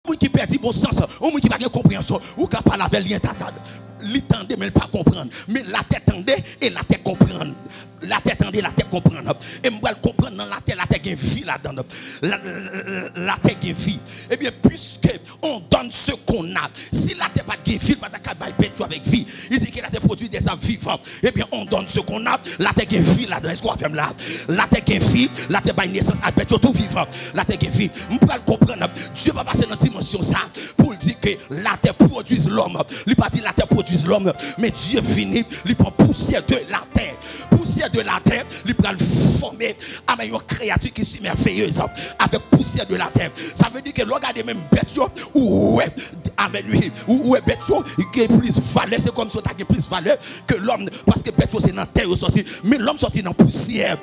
monde qui perd bon sens, un monde qui n'a pas de compréhension, ou qui parle avec lui, l'entendait mais pas comprendre, mais la tête tendait et la tête comprendre. La tête tendait, la tête comprendre. Et moi le comprendre dans la tête qui vie là-dedans. La tête qui vie. Eh bien puisque on donne ce qu'on a, si la tête pas de vie, pas de avec vie, il dit que la tête produit des âmes vivantes. Eh bien on donne ce qu'on a, la tête qui vie là-dedans. Est-ce qu'on va faire là? La tête qui vie, la tête pas naissance à bête tout vivant. La tête qui vie. On peut le comprendre. Dieu va passer dans la dimension ça pour dire que la terre produit l'homme. Il pas dit la terre produit l'homme, mais Dieu finit, il prend poussière de la terre. Poussière de la terre, il prend le former avec une créature qui est merveilleuse avec poussière de la terre. Ça veut dire que regardez même bête ou ouais, amen lui, ou bête qui est plus valeur, c'est comme si tu as plus valeur que l'homme parce que bête c'est dans la terre sorti, mais l'homme sorti dans la poussière,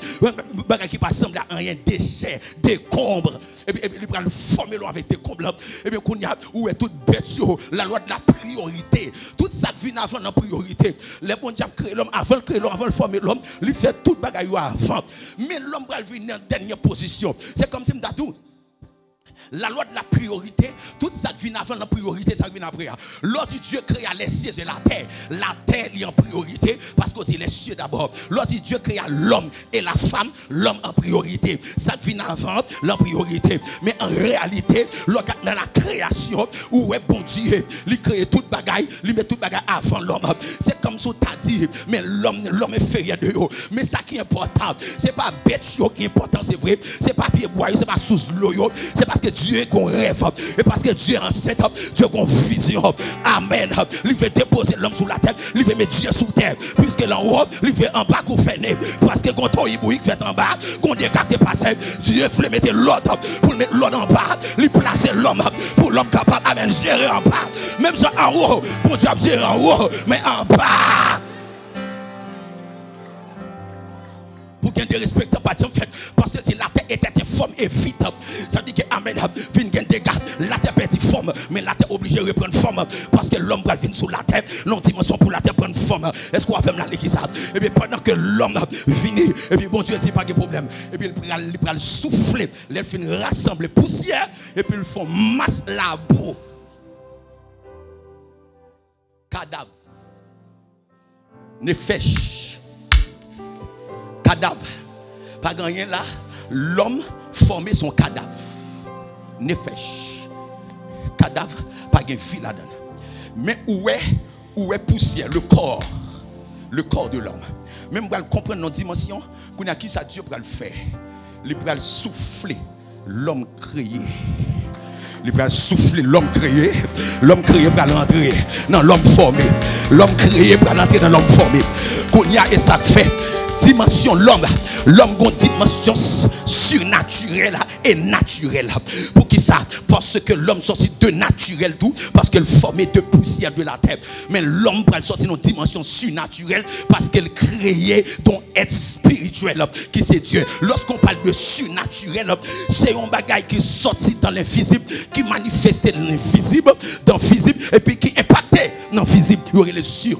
qui pas semble à rien déchet, décombre. Et puis il prend le former avec décombre. Et bien qu'on y a où est toute bête la loi de la priorité. Tout ça qui vient avant la priorité. Les bons diables créent l'homme avant le former l'homme, il fait tout bagaille avant. Mais l'homme va venir en dernière position. C'est comme si m'dadou. La loi de la priorité, tout ça qui vient avant la priorité, ça vient après. L'autre Dieu créa les cieux et la terre est en priorité parce qu'on dit les cieux d'abord. L'autre Dieu créa l'homme et la femme, l'homme en priorité. Ça qui vient avant la priorité. Mais en réalité, dans la création, où est bon Dieu, il crée toute bagaille, il met toute bagaille avant l'homme. C'est comme ça tu as dit, mais l'homme est fait de haut. Mais ça qui est important, c'est pas bête qui est important, c'est vrai. C'est pas pied bois, c'est pas sous l'eau, c'est parce que Dieu est qu'on rêve, et parce que Dieu est enceinte, Dieu est qu'on vision. Amen. Il veut déposer l'homme sous la terre, il veut mettre Dieu sous terre, puisque là en haut, il veut en bas qu'on fait né. Parce que quand on y fait en bas, qu'on décarte passé, Dieu veut mettre l'autre pour mettre l'autre en bas, il place l'homme pour l'homme capable, amen, gérer en bas. Même ça en haut, pour Dieu gérer en haut, mais en bas. Pour qu'il y ait des respectants, parce que si la terre était informe et vite, ça veut dire que Amen, vient gagner des gars, la terre perd forme, mais la terre obligée de reprendre forme, parce que l'homme va venir sous la terre, non dimension pour la terre prendre forme. Est-ce qu'on va faire l'église? Et bien pendant que l'homme vient, et puis bon Dieu dit pas de problème, et puis il va le souffler, il finit rassembler poussière, et puis ils font masse la boue. Cadavre. Nefesh. Cadavre. Pas gagné là, l'homme formait son cadavre. Nefesh. Cadavre, pas de vie là-dedans. Mais où est poussière, le corps de l'homme. Même pour comprendre nos dimensions, qu'on a qui ça Dieu pour le faire. Il peut souffler l'homme créé. Il va souffler l'homme créé va l'entrer dans l'homme formé. L'homme créé va l'entrer dans l'homme formé. Qu'on y a et ça fait dimension l'homme a une dimension surnaturelle et naturelle. Pour qui ça? Parce que l'homme sorti de naturel tout, parce qu'elle formait de poussière de la terre. Mais l'homme va sortir dans une dimension surnaturelle parce qu'elle créait ton être spirituel qui c'est Dieu. Lorsqu'on parle de surnaturel, c'est un bagage qui est sorti dans l'invisible, qui manifestait dans l'invisible, dans le visible, et puis qui impactait dans le visible. Il y aurait le sur.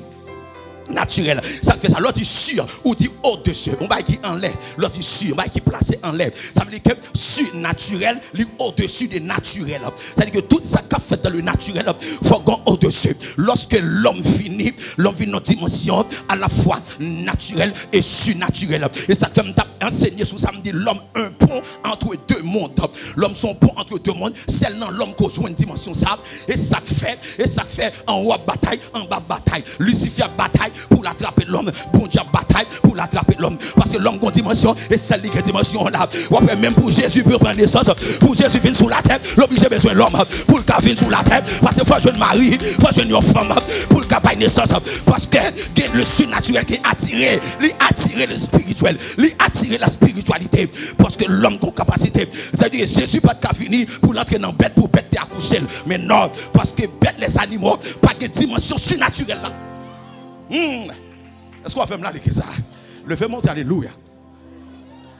Naturel, ça fait ça. L'autre dit sur ou dit au-dessus. On va qui en l'air. L'autre dit sur, on va qui placé en l'air. Ça veut dire que surnaturel, lui au-dessus des naturels. Ça veut dire que tout ça qu'a fait dans le naturel, faut qu'on au-dessus. Lorsque l'homme finit dans une dimension à la fois naturelle et surnaturelle. Et ça fait enseigner sous ça me dit l'homme un pont entre deux mondes. L'homme son pont entre deux mondes. Seulement l'homme qui joue une dimension ça. Et ça fait en haut bataille, en bas bataille. Lucifer bataille pour l'attraper l'homme, bon Dieu bataille pour l'attraper l'homme, parce que l'homme a une dimension et celle qui a une dimension là. Même pour Jésus pour prendre naissance, pour Jésus venir sur la terre, l'obligé besoin de l'homme pour le cas venir sur la terre, parce qu'il faut jouer mari, il faut jouer une femme pour le cas pas naissance, parce que le surnaturel qui est attiré, le spirituel, attirer la spiritualité, parce que l'homme a une capacité. C'est-à-dire Jésus pas de venir pour l'entrer dans bête pour bête accoucher, mais non, parce que bête les animaux pas de dimension surnaturelle là. Est-ce qu'on va faire là l'église? Le fait monter, alléluia.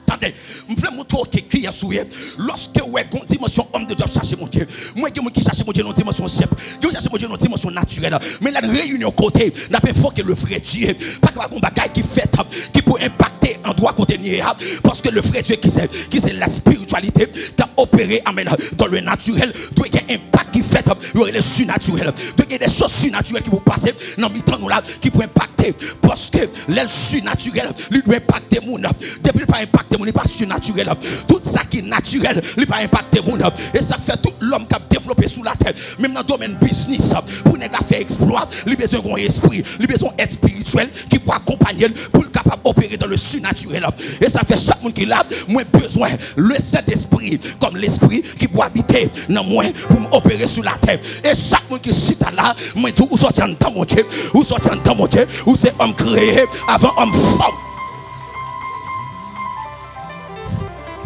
Attendez, je veux montrer qui est souillé. Lorsque vous avez une dimension homme de Dieu chercher mon Dieu. Moi, je qui cherche mon Dieu dans une dimension simple. Je cherche mon Dieu dans une dimension naturelle. Mais la réunion côté, n'a pas faut que le vrai Dieu. Pas que un bagage qui fait, qui peut impacter en droit contenu. Parce que le vrai Dieu qui c'est la spiritualité, qui a opéré amen, dans le naturel, doit y avoir un impact qui fait, il y a le surnaturel. Doit y avoir des choses surnaturelles qui vont passer dans le temps là, qui peuvent impacter. Parce que le surnaturel, lui doit impacter mon âme. Depuis il pas impacter mon, il pas surnaturel. Tout ça qui est naturel, il pas impacter mon âme. Et ça fait tout l'homme qui a développé sous la terre, même dans le domaine business, pour ne pas faire exploit, il a besoin d'un esprit, il a besoin d'être spirituel qui peut accompagner pour être capable d'opérer dans le surnaturel. Et ça fait chaque monde qui l'a, moi besoin le Saint-Esprit comme l'esprit qui peut habiter dans moi pour m'opérer sur la terre. Et chaque monde qui chute là, moi tout ou sortir dans mon Dieu, ou sortir dans mon Dieu, ou c'est homme créé avant homme femme.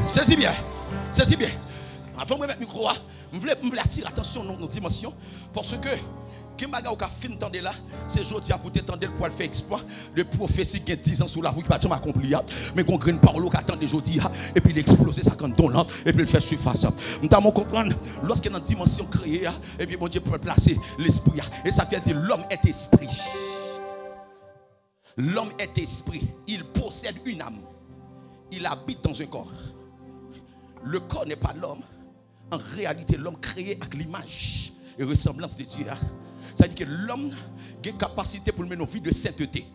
Saisis bien, saisis bien. Avant de mettre le micro, je voulais attirer l'attention dans nos dimensions parce que Kimbaga ou ka fin tande là, c'est jodi pour t'étendre pour faire exploit de prophétie qui a 10 ans sous la voie qui pas jamais accompli mais qu'on graine parole qui attend jodi et puis il explose ça quand ton là et puis il fait surface. Nous t'avons comprendre lorsque dans dimension créée et puis mon Dieu peut placer l'esprit et ça veut dire l'homme est esprit. L'homme est esprit, il possède une âme. Il habite dans un corps. Le corps n'est pas l'homme. En réalité, l'homme créé avec l'image et ressemblance de Dieu. C'est-à-dire que l'homme a une capacité pour mener une vie de sainteté.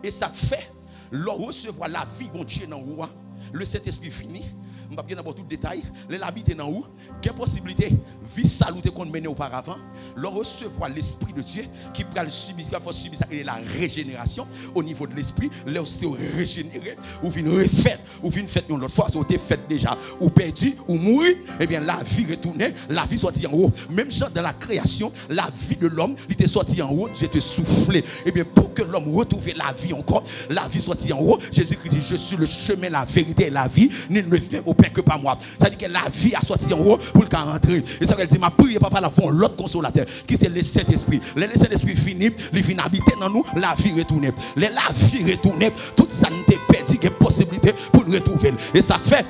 Et ça fait, l'on recevoir la vie de Dieu dans le roi, le Saint-Esprit fini. Je ne vais pas dans tout le détail. L'habiter dans où? Quelle possibilité vie salutée qu'on menait auparavant. L'on recevoir l'Esprit de Dieu qui peut subir ça et la régénération au niveau de l'esprit. Là c'est régénéré ou vient refaire ou vient faire une autre fois. Si vous avez fait déjà ou perdu ou mourir, eh bien la vie retournée, la vie sortie en haut. Même genre dans la création, la vie de l'homme, il était sorti en haut, Dieu te soufflé. Eh bien pour que l'homme retrouve la vie encore, la vie sortie en haut, Jésus-Christ dit je suis le chemin, la vérité et la vie. Nul ne vient au Père que par moi. Ça veut dire que la vie a sorti en haut pour le rentrer. Et ça veut dire ma prière papa la font l'autre consolateur qui c'est le Saint-Esprit. Le Saint-Esprit fini, il vient habiter dans nous, la vie retourne. La vie retourne, toute ça ne t'est perdu que possibilité pour nous retrouver. Et ça fait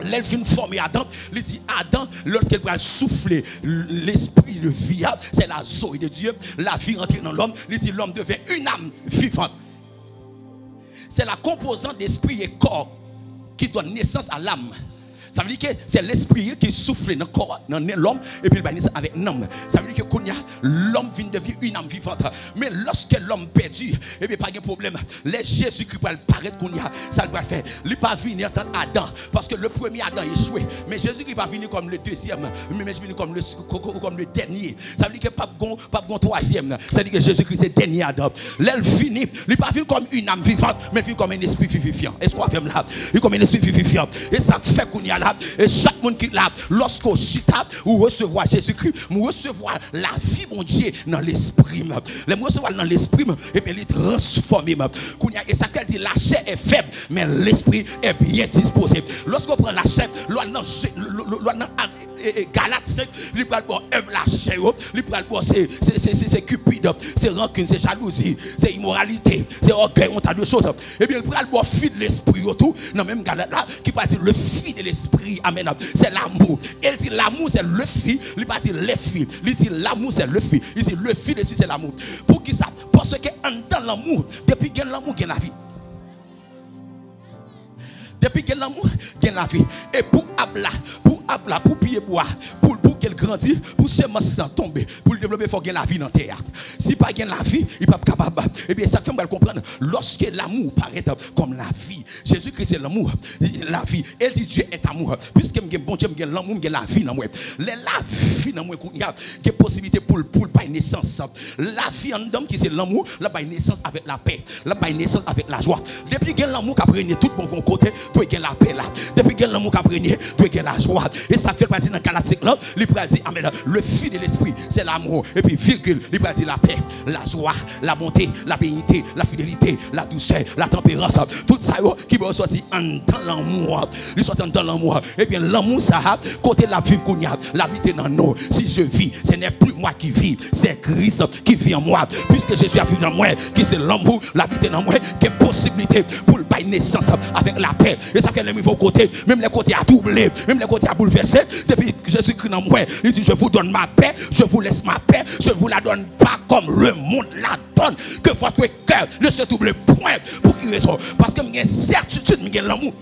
l'elfine formé Adam, il dit Adam, lorsqu'il va souffler l'esprit de vie, c'est la zoé de Dieu, la vie rentre dans l'homme, il dit l'homme devient une âme vivante. C'est la composante d'esprit et corps qui donne naissance à l'âme. Ça veut dire que c'est l'esprit qui souffle dans le corps, dans l'homme, et puis il va naître avec l'homme. Ça veut dire que l'homme vient de devenir une âme vivante. Mais lorsque l'homme perdu, et bien pas de problème. Les Jésus-Christ va paraître ça va faire. Il ne va pas venir en tant qu'Adam, parce que le premier Adam est échoué. Mais Jésus-Christ va venir comme le deuxième, mais venir comme le dernier. Ça veut dire que pas de troisième. Ça veut dire que Jésus-Christ est le dernier Adam. L'elle finit, il ne va pas venir comme une âme vivante, mais venir comme un esprit vivifiant. Est-ce qu'on va faire là? Il est comme un esprit vivifiant. Et ça fait qu'on y a là. Et chaque monde qui est là, lorsqu'on chita, ou recevoir Jésus-Christ, ou recevoir la vie, mon Dieu, dans l'esprit. Les recevoir dans l'esprit, et bien il est transformé. Et ça veut dire la chair est faible, mais l'esprit est bien disposé. Lorsqu'on prend la chair, Galates 5, il peut avoir la chair, il peut avoir c'est cupide, c'est rancune, c'est jalousie, c'est immoralité, c'est orgueil, on a deux choses. Et bien il peut avoir fil de l'esprit autour, dans même Galates là, qui peut dire le fil de l'esprit, amen, c'est l'amour. Il dit l'amour c'est le fil, il pas dire les filles, il dit l'amour c'est le fil, il dit le fil de l'esprit c'est l'amour. Pour qui ça? Parce que dans l'amour, depuis qu'il y a l'amour, il y a la vie. Depuis qu'il y a l'amour, il y a la vie. Et pour Abla, pour pied bois, pour qu'elle grandisse, pour semences sans tomber, pour le développer, il faut gagner la vie dans la terre. Si pas gagner la vie, il n'est pas capable. Et bien, ça fait mal comprendre. Lorsque l'amour paraît comme la vie, Jésus-Christ c'est l'amour, la vie. Elle dit Dieu est amour. Puisque je bon Dieu, je l'amour, je la vie dans moi. La vie dans moi, il y a des possibilités pour la naissance. La vie en homme qui c'est l'amour, la naissance avec la paix, la naissance avec la joie. Depuis que l'amour qui a prégné tout bon côté, tu as la paix là. Depuis que l'amour qui a prégné, tu as la joie. Et ça fait partie dans Galatique là, il peut dire amen. Le fruit de l'esprit, c'est l'amour. Et puis virgule, il peut dire la paix, la joie, la bonté, la bénité, la fidélité, la douceur, la tempérance. Tout ça qui va sortir dans l'amour. Il sort dans l'amour. Et bien l'amour ça côté la vie qu'on y a, l'habiter dans nous. Si je vis, ce n'est plus moi qui vis, c'est Christ qui vit en moi. Puisque Jésus a vécu en moi, qui c'est l'amour, l'habiter dans moi, qui est possibilité pour le bail naissance avec la paix. Et ça fait les niveaux côtés, même les côtés à doubler, même les côtés à bouleverser. Depuis que Jésus-Christ dans moi, il dit je vous donne ma paix, je vous laisse ma paix, je ne vous la donne pas comme le monde la donne. Que votre cœur ne se double point. Pour qui raison? Parce que j'ai certitude, j'ai l'amour.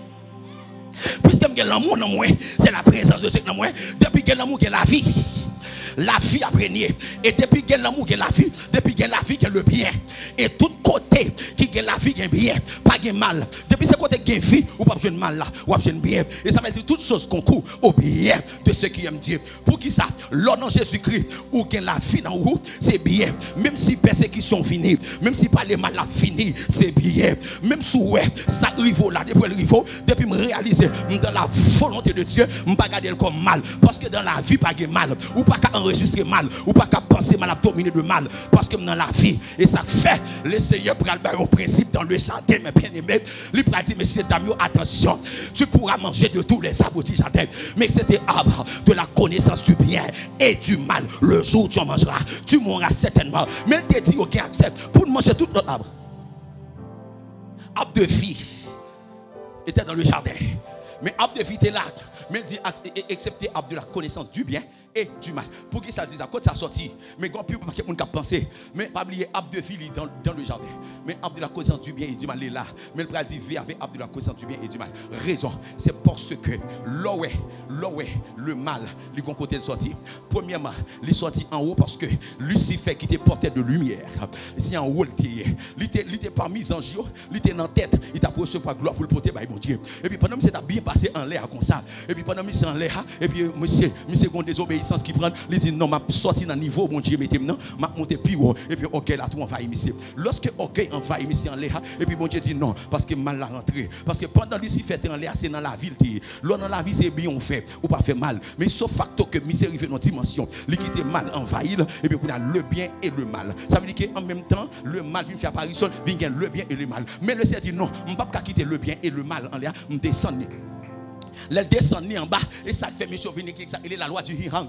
Puisque j'ai l'amour dans moi, c'est la présence de Dieu dans moi. Depuis que l'amour, j'ai la vie. La vie a régné. Et depuis qu'il y a l'amour, il y a la vie. Depuis qu'il y a la vie, il y a le bien. Et tout côté qui a la vie, il y a bien. Pas de mal. Depuis ce côté qui a vie, ou pas besoin de mal là, ou pas besoin de bien. Et ça veut dire toutes choses concourent au bien de ceux qui aiment Dieu. Pour qui ça? L'homme en Jésus-Christ, ou qu'il y a la vie dans vous, c'est bien. Même si persécution finit, même si pas les mal a fini, c'est bien. Même si ouais, ça arrive là, depuis le riveau, depuis me réaliser dans la volonté de Dieu, je ne pas garder comme mal. Parce que dans la vie, pas de mal. Ou pas enregistrer mal, ou pas qu'à penser mal, à dominer de mal, parce que dans la vie, et ça fait, le Seigneur prend le principe dans le jardin, mes bien-aimés, il prend dire, messieurs, dames, attention, tu pourras manger de tous les arbres du jardin, mais c'était arbre de la connaissance du bien et du mal. Le jour où tu en mangeras, tu mourras certainement. Mais il te dit, ok, accepte, pour manger tout notre arbre. Arbre de vie était dans le jardin, mais arbre de vie était là, mais il dit, excepté arbre de la connaissance du bien et du mal. Pour qui ça dit ça? Quand ça sorti, mais quand plus quelqu'un qui a pensé, mais pas oublier arbre de vie dans le jardin. Mais arbre de la connaissance du bien et du mal est là. Mais le père dit vie avec arbre de la connaissance du bien et du mal. Raison, c'est parce que l'oué, le mal, il est côté de sortir. Premièrement, il est sorti en haut parce que Lucifer qui était porteur de lumière, c'est en haut il était parmi les anges, il était dans la tête, il t'a recevoir gloire pour le porter par mon Dieu. Et puis pendant que c'est bien passé en l'air comme ça, et puis pendant que c'est en l'air, et puis monsieur désobéissance qui prend, il dit non, m'a sorti dans le niveau, mon Dieu, mettez-moi, m'a monté plus haut, et puis ok, là tout envahit monsieur. Lorsque ok envahit monsieur en l'air, et puis mon Dieu dit non, parce que mal la rentré, parce que pendant Lucifer était en l'air, c'est dans la ville, là dans la vie c'est bien on fait, ou pas fait mal, mais sauf facteur que monsieur arrive dans une dimension, il quitte mal envahi, et puis on a le bien et le mal. Ça veut dire qu'en même temps, le mal vient faire apparition, vient gagner le bien et le mal. Mais le Seigneur dit non, je ne peux pas quitter le bien et le mal en l'air, je descends. Elle descend en bas et ça fait monsieur venir qui ça il est la loi du hang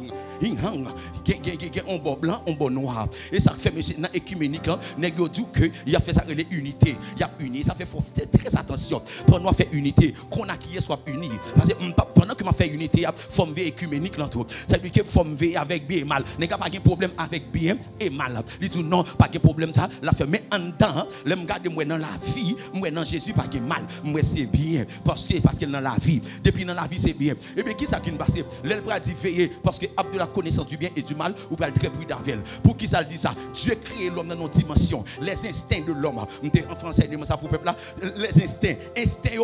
un bon blanc un bon noir et ça fait monsieur dans écuménique là nèg dit que il a fait ça les unité il a uni ça fait faut faire très attention pour nous faire unité qu'on a qui soit uni parce que pendant que m'a fait unité faut me écuménique là tout ça veut dire que faut me avec bien et mal nèg pas de problème avec bien et mal il dit non pas de problème ça la fait mais en dedans le me garder moi dans la vie moi dans Jésus pas de mal moi c'est bien parce que dans la vie depuis dans la vie c'est bien. Et bien qui ça qui nous passe? L'elle peut dire veiller parce que de la connaissance du bien et du mal ou pas très prudent avec. Pour qui ça dit ça? Dieu crée l'homme dans nos dimensions, les instincts de l'homme. En français dit ça pour peuple là, les instincts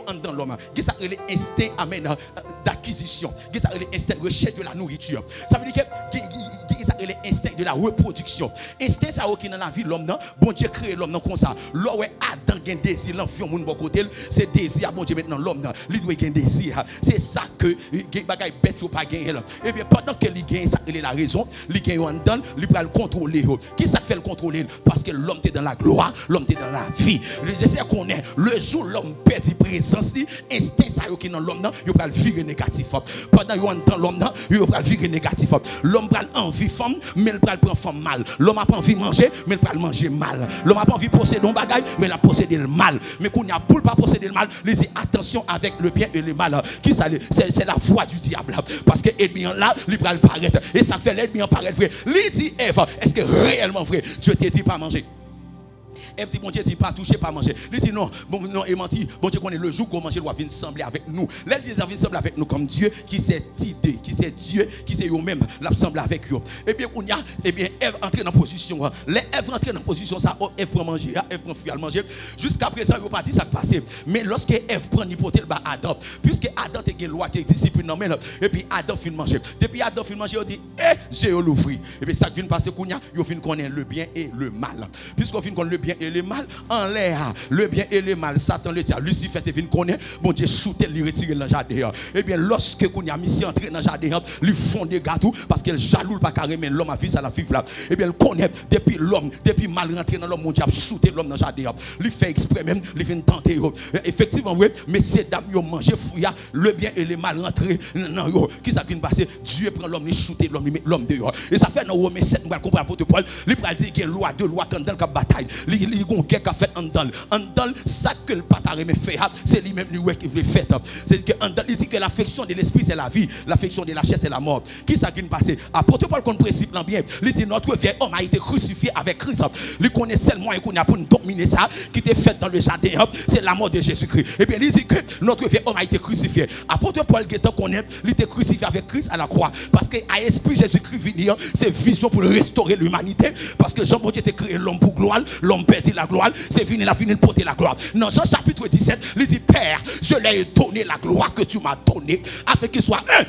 en dans l'homme. Qui ça les instincts amène d'acquisition. Qui ça les instincts recherche de la nourriture. Ça veut dire que ça les instincts de la reproduction. Instinct ça qui dans la vie l'homme non, bon Dieu crée l'homme comme ça. Là où Adam gagne désir, l'enfant mon bon côté, c'est désir bon Dieu maintenant l'homme il doit gagner désir. C'est ça que les bagages bêtes ou pas gagner. Et bien pendant que il gagne ça, il a la raison, il gagne en dedans, il peut le contrôler. Qui ça fait le contrôler? Parce que l'homme est dans la gloire, l'homme est dans la vie. Je sais qu'on est le jour l'homme perd présence, instinct ça qui dans l'homme, il va le virer négatif. Pendant qu'il est dans l'homme, il va le virer négatif. L'homme prend envie femme, mais il prend femme mal. L'homme a pas envie manger, mais il prend manger mal. L'homme a pas envie posséder un bagage, mais il a possédé le mal. Mais qu'on a pour pas posséder le mal, il dit attention avec le bien et le mal. Qui ça c'est la voix du diable parce que l'ennemi là il va paraître et ça fait l'ennemi paraître vrai. Il dit Ève, est-ce que réellement vrai Dieu te dit pas manger? Ève dit bon Dieu dit pas toucher pas manger. Il dit non, non et menti. Bon Dieu connaît le jour qu'on manger doit venir sembler avec nous. L'elle dit venir sembler avec nous comme Dieu qui c'est idée, qui c'est Dieu, qui c'est eux-mêmes l'assemble avec eux. Et bien on y a et bien Ève entre dans position. Les Ève rentre dans position ça Ève prend manger, Ève prend fuir à manger. Jusqu'à présent il pas dit ça passé. Mais lorsque Ève prend l'hypothèse bah Adam, puisque Adam te une loi qui discipline non mais et puis Adam fin manger. Depuis Adam fin manger il dit j'ai l'ouvrir. Et bien ça vient passer kounya, il fin connaître le bien et le mal. Puisqu'on fin connaître le bien et et le mal en l'air. Le bien et le mal, Satan le dit, Lucifer te vient connaître, bon Dieu shooter, lui retirer dans le jardin. Et bien lorsque qu'on a mis entrer dans le jardin, lui font des gâteaux parce qu'elle jaloux pas carrément l'homme a vu ça la vivre là. Et bien elle connaît depuis l'homme, depuis mal rentré dans l'homme, mon Dieu a shooter l'homme dans le jardin. Lui fait exprès même, lui vient tenter. Effectivement, oui, messieurs, dames, ils ont mangé fouille, le bien et le mal rentré dans eux. Qui ça qui passe? Dieu prend l'homme, il shooter l'homme dehors. Et ça fait dans Romains 7, nous allons comprendre pour Paul, il va dire qu'il y a une loi, deux lois, quand dans la bataille, il y a une guerre qui a fait en dans. En dans, ça que le patard me fait, c'est lui-même qui veut faire. C'est que il dit que l'affection de l'esprit c'est la vie, l'affection de la chair c'est la mort. Qui ça qui passe? Apôtre Paul qu'on principe là bien, il dit notre vieil homme a été crucifié avec Christ. Il connaît seulement et qu'on a pour nous dominer ça, qui était fait dans le jardin, c'est la mort de Jésus-Christ. Et bien il dit que notre vieil homme a été crucifié. Apôtre Paul qui connaît, il était crucifié avec Christ à la croix. Parce que à esprit Jésus-Christ venir, c'est vision pour restaurer l'humanité. Parce que Jean Dieu a créé l'homme pour gloire, l'homme perdit la gloire, c'est fini la fini de porter la gloire. Dans Jean chapitre 17, il dit Père, je leur ai donné la gloire que tu m'as donnée, afin qu'ils soient un.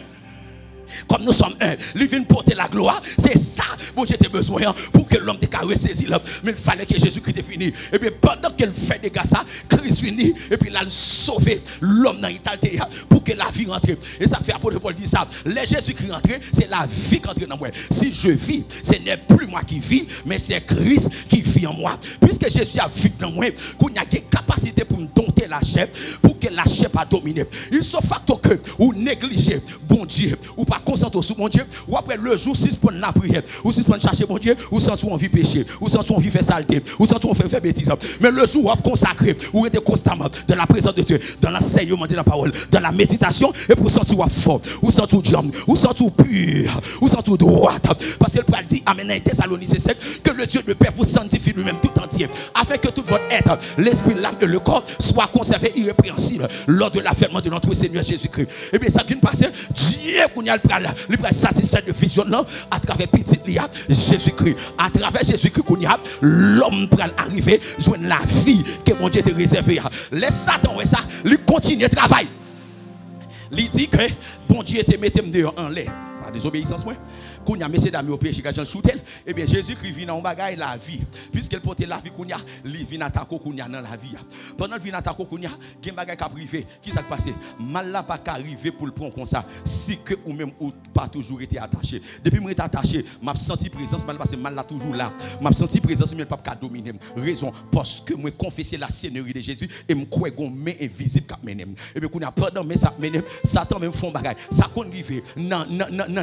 Comme nous sommes un, lui vient porter la gloire. C'est ça, bon, j'étais besoin pour que l'homme te ressaisi là. Mais il fallait que Jésus-Christ est fini. Et bien, pendant qu'elle fait des gars ça, Christ finit. Et puis, il a sauvé l'homme dans l'Italie pour que la vie rentre. Et ça fait apôtre Paul dit ça. Les Jésus-Christ rentre, c'est la vie qui entre dans moi. Si je vis, ce n'est plus moi qui vis, mais c'est Christ qui vit en moi. Puisque Jésus a vécu dans moi, qu'il y a des capacités pour me dompter la chair, pour que la chair pas dominer. Il se facto que ou négliger bon Dieu, ou pas concentrer sur mon Dieu, ou après le jour 6 pour la prière, ou 6 pour chercher mon Dieu, ou sans tout envie pécher, ou sans tout envie faire saleté, ou sans tout envie faire bêtise. Mais le jour où consacré, où était constamment dans la présence de Dieu, dans l'enseignement de la parole, dans la méditation, et pour sentir fort, ou sans tout diable, ou sans tout pur, ou sans tout droit. Parce que le Paul dit, Amen, Thessaloniciens 7, que le Dieu de Père vous sanctifie lui-même tout entier, afin que tout votre être, l'esprit, l'âme et le corps soient conservés irrépréhensibles lors de l'avènement de notre Seigneur Jésus-Christ. Et bien, ça qui nous passe, Dieu, qu'on y a le pral satisfait de visionnement à travers petit Lia, Jésus-Christ. À travers Jésus-Christ, qu'on y a, l'homme pral arriver, joindre la vie que mon Dieu t'a réservée. Laisse Satan, ouais, ça, lui continue le travail. Il dit que bon Dieu te mette dehors en l'air. Par désobéissance, moi. Quand il y a messieurs d'amis au péché, quand shooté, et bien Jésus-Christ vient en bagaille la vie. Puisqu'il porte la vie, il vient attaquer dans la vie. Pendant qu'il vient attaquer, il y a un bagaille qui a privé. Qui s'est passé? Mal n'a pas arrivé pour le prendre comme ça. Si que ou même ou pas toujours été attaché. Depuis que je suis attaché, je senti présence, mal parce que mal là toujours là. Je senti présence, mais pas dominer. Raison, parce que je confessé la seigneurie de Jésus et je crois qu'on main invisible qui mène. Et bien, pendant que ça mène, Satan même font bagaille. Ça qu'on arrive dans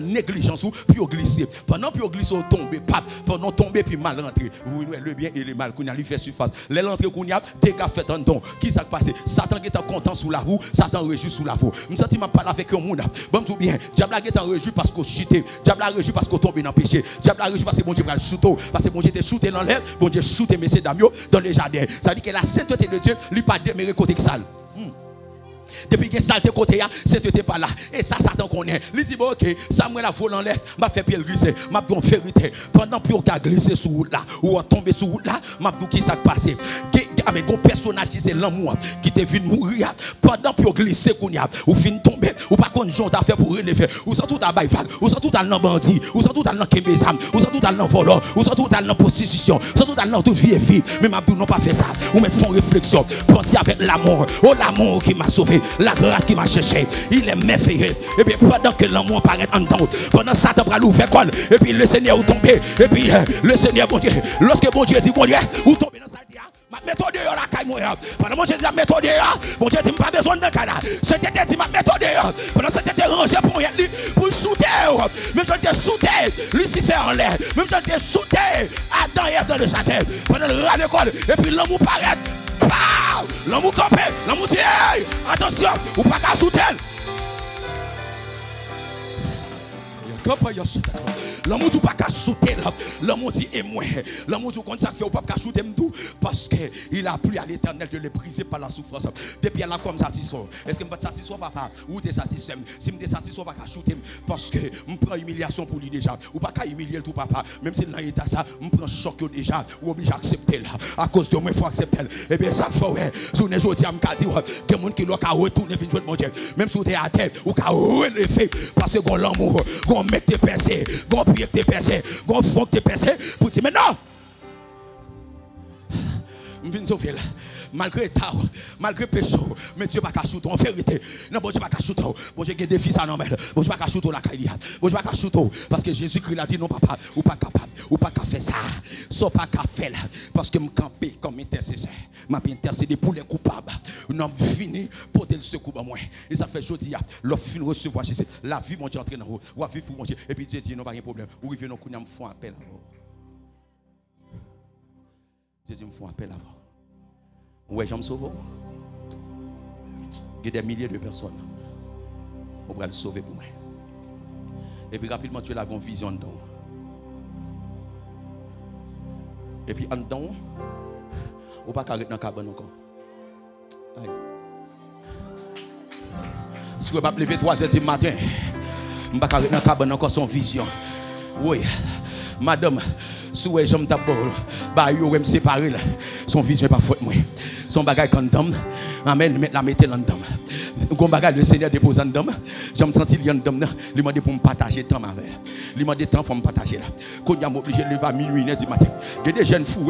négligence ou puis glisser. Pendant que vous glissez, vous tombez, pendant que tomber puis mal rentrer. Vous voyez le bien et le mal qu'on a lui fait surface. Les rentrées qu'on a, dégâts fait un don. Qui s'est passé? Satan qui est content sous la roue, Satan réjouit sous la roue. Je sens que je parle avec un monde. Bon, tout bien. Diable est en réjouit parce qu'on chité. Diable réjouit parce qu'on tombe dans le péché. Diable réjouit parce que bon Dieu va le shooter. Parce que bon Dieu était shooté dans l'air. Bon Dieu shooté messieurs dames dans les jardins. Ça veut dire que la sainteté de Dieu, lui pas déméré côté sale. Depuis que saleté côté là, c'était pas là. Et ça, Satan connaît. Il dit, bon, ok, ça m'a la vol en l'air, m'a fait pied glisser, m'a dit en vérité. Pendant que vous glissé sur route là, ou tomber sur route là, m'a dit qui s'est passé. Avec un personnage qui c'est l'amour, qui te venu mourir, pendant que vous glissez, ou fin tomber, ou pas qu'on jonte à faire pour relever, ou sans tout à bail vague, ou sans tout à l'an bandit, ou sans tout à l'an kembezam, ou sans tout à l'an volant, ou sans tout à l'an prostitution, sans tout à l'an toute vie et fille. Mais m'a dit non pas fait ça. Ou me font réflexion. Pensez avec l'amour. Oh, l'amour qui m'a sauvé. La grâce qui m'a cherché, il est merveilleux. Et puis pendant que l'amour paraît en dedans, pendant Satan va l'ouvrir col, et puis le Seigneur est tombé, et puis le Seigneur, bon Dieu, lorsque bon Dieu dit, bon Dieu, vous tombez dans sa dia, ma méthode la caille moi. Pendant mon Dieu dit la méthode, bon Dieu dit, pas besoin de canard. C'était dit ma méthode, pendant que c'était rangé pour shooter, même si j'étais shooté, Lucifer en l'air, même si j'étais shooté, Adam et Ève dans le jardin, pendant le ras de col, et puis l'amour paraît. L'amour campé, l'amour dit hey, attention, ou pas qu'à soutenir. L'amour tout pas qu'à shooter, l'amour dit et moi, l'amour tout comme ça fait ou pas qu'à shooter tout parce que il a plu à l'Éternel de le briser par la souffrance. Depuis là comme satisfait. Est-ce que me satisfait papa ou t'es satisfait? Si me satisfait pas qu'à shooter parce que me prend humiliation pour lui déjà ou pas qu'à humilier tout papa même si dans l'état ça me prend choc déjà ou obligé accepter là à cause de moi il faut accepter. Et bien ça fait ouais, sur les jours me ca dire que monde qui doit retourner venir jouer mon Dieu même si tu es à terre ou ca relever parce que gon l'amour, gon mec te percé, gon pied te percé, gon fond te percé pour dire mais non. Je viens sauver. Malgré ta, malgré péché, mais Dieu va cacher en vérité. Non, bon Dieu va cacher tout. Bon Dieu a des fils à nommer. Bon Dieu va cacher tout la caille. Bon Dieu va cacher tout. Parce que Jésus-Christ a dit non, papa, ou pas capable, ou pas qu'à faire ça. Soit pas qu'à faire. Parce que je campé comme intercesseur. Je vais intercéder pour les coupables. Non, fini pour le secours à moi. Et ça fait jeudi, l'offre fin recevoir Jésus. La vie, mon Dieu, entrée dans vous. Ou la vie, mon Dieu. Et puis Dieu dit non, pas de problème. Ou il vient nous faire un appel avant. Dieu dit, me font appel avant. Ouais, j'en me sauve. Il y a des milliers de personnes. On va le sauver pour moi. Et puis rapidement, tu as la bonne vision dedans. Et puis en dedans, on ne va pas arrêter dans le cabane encore. Aïe. Si vous ne pouvez pas lever 3 heures du matin, on ne va pas arrêter dans le cabane encore son vision. Oui, madame. Si vous avez d'abord, vous me séparer, son vision n'est pas faute. Son bagage quand dame, amen, la mettez dans dame. Quand bagage le Seigneur dépose en dame, j'aime sentir il y a une dame, il m'a dit pour me partager temps avec. Il m'a dit temps pour me partager là. Quand il y a obligé de lever à minuit du matin. Il y a des jeunes fous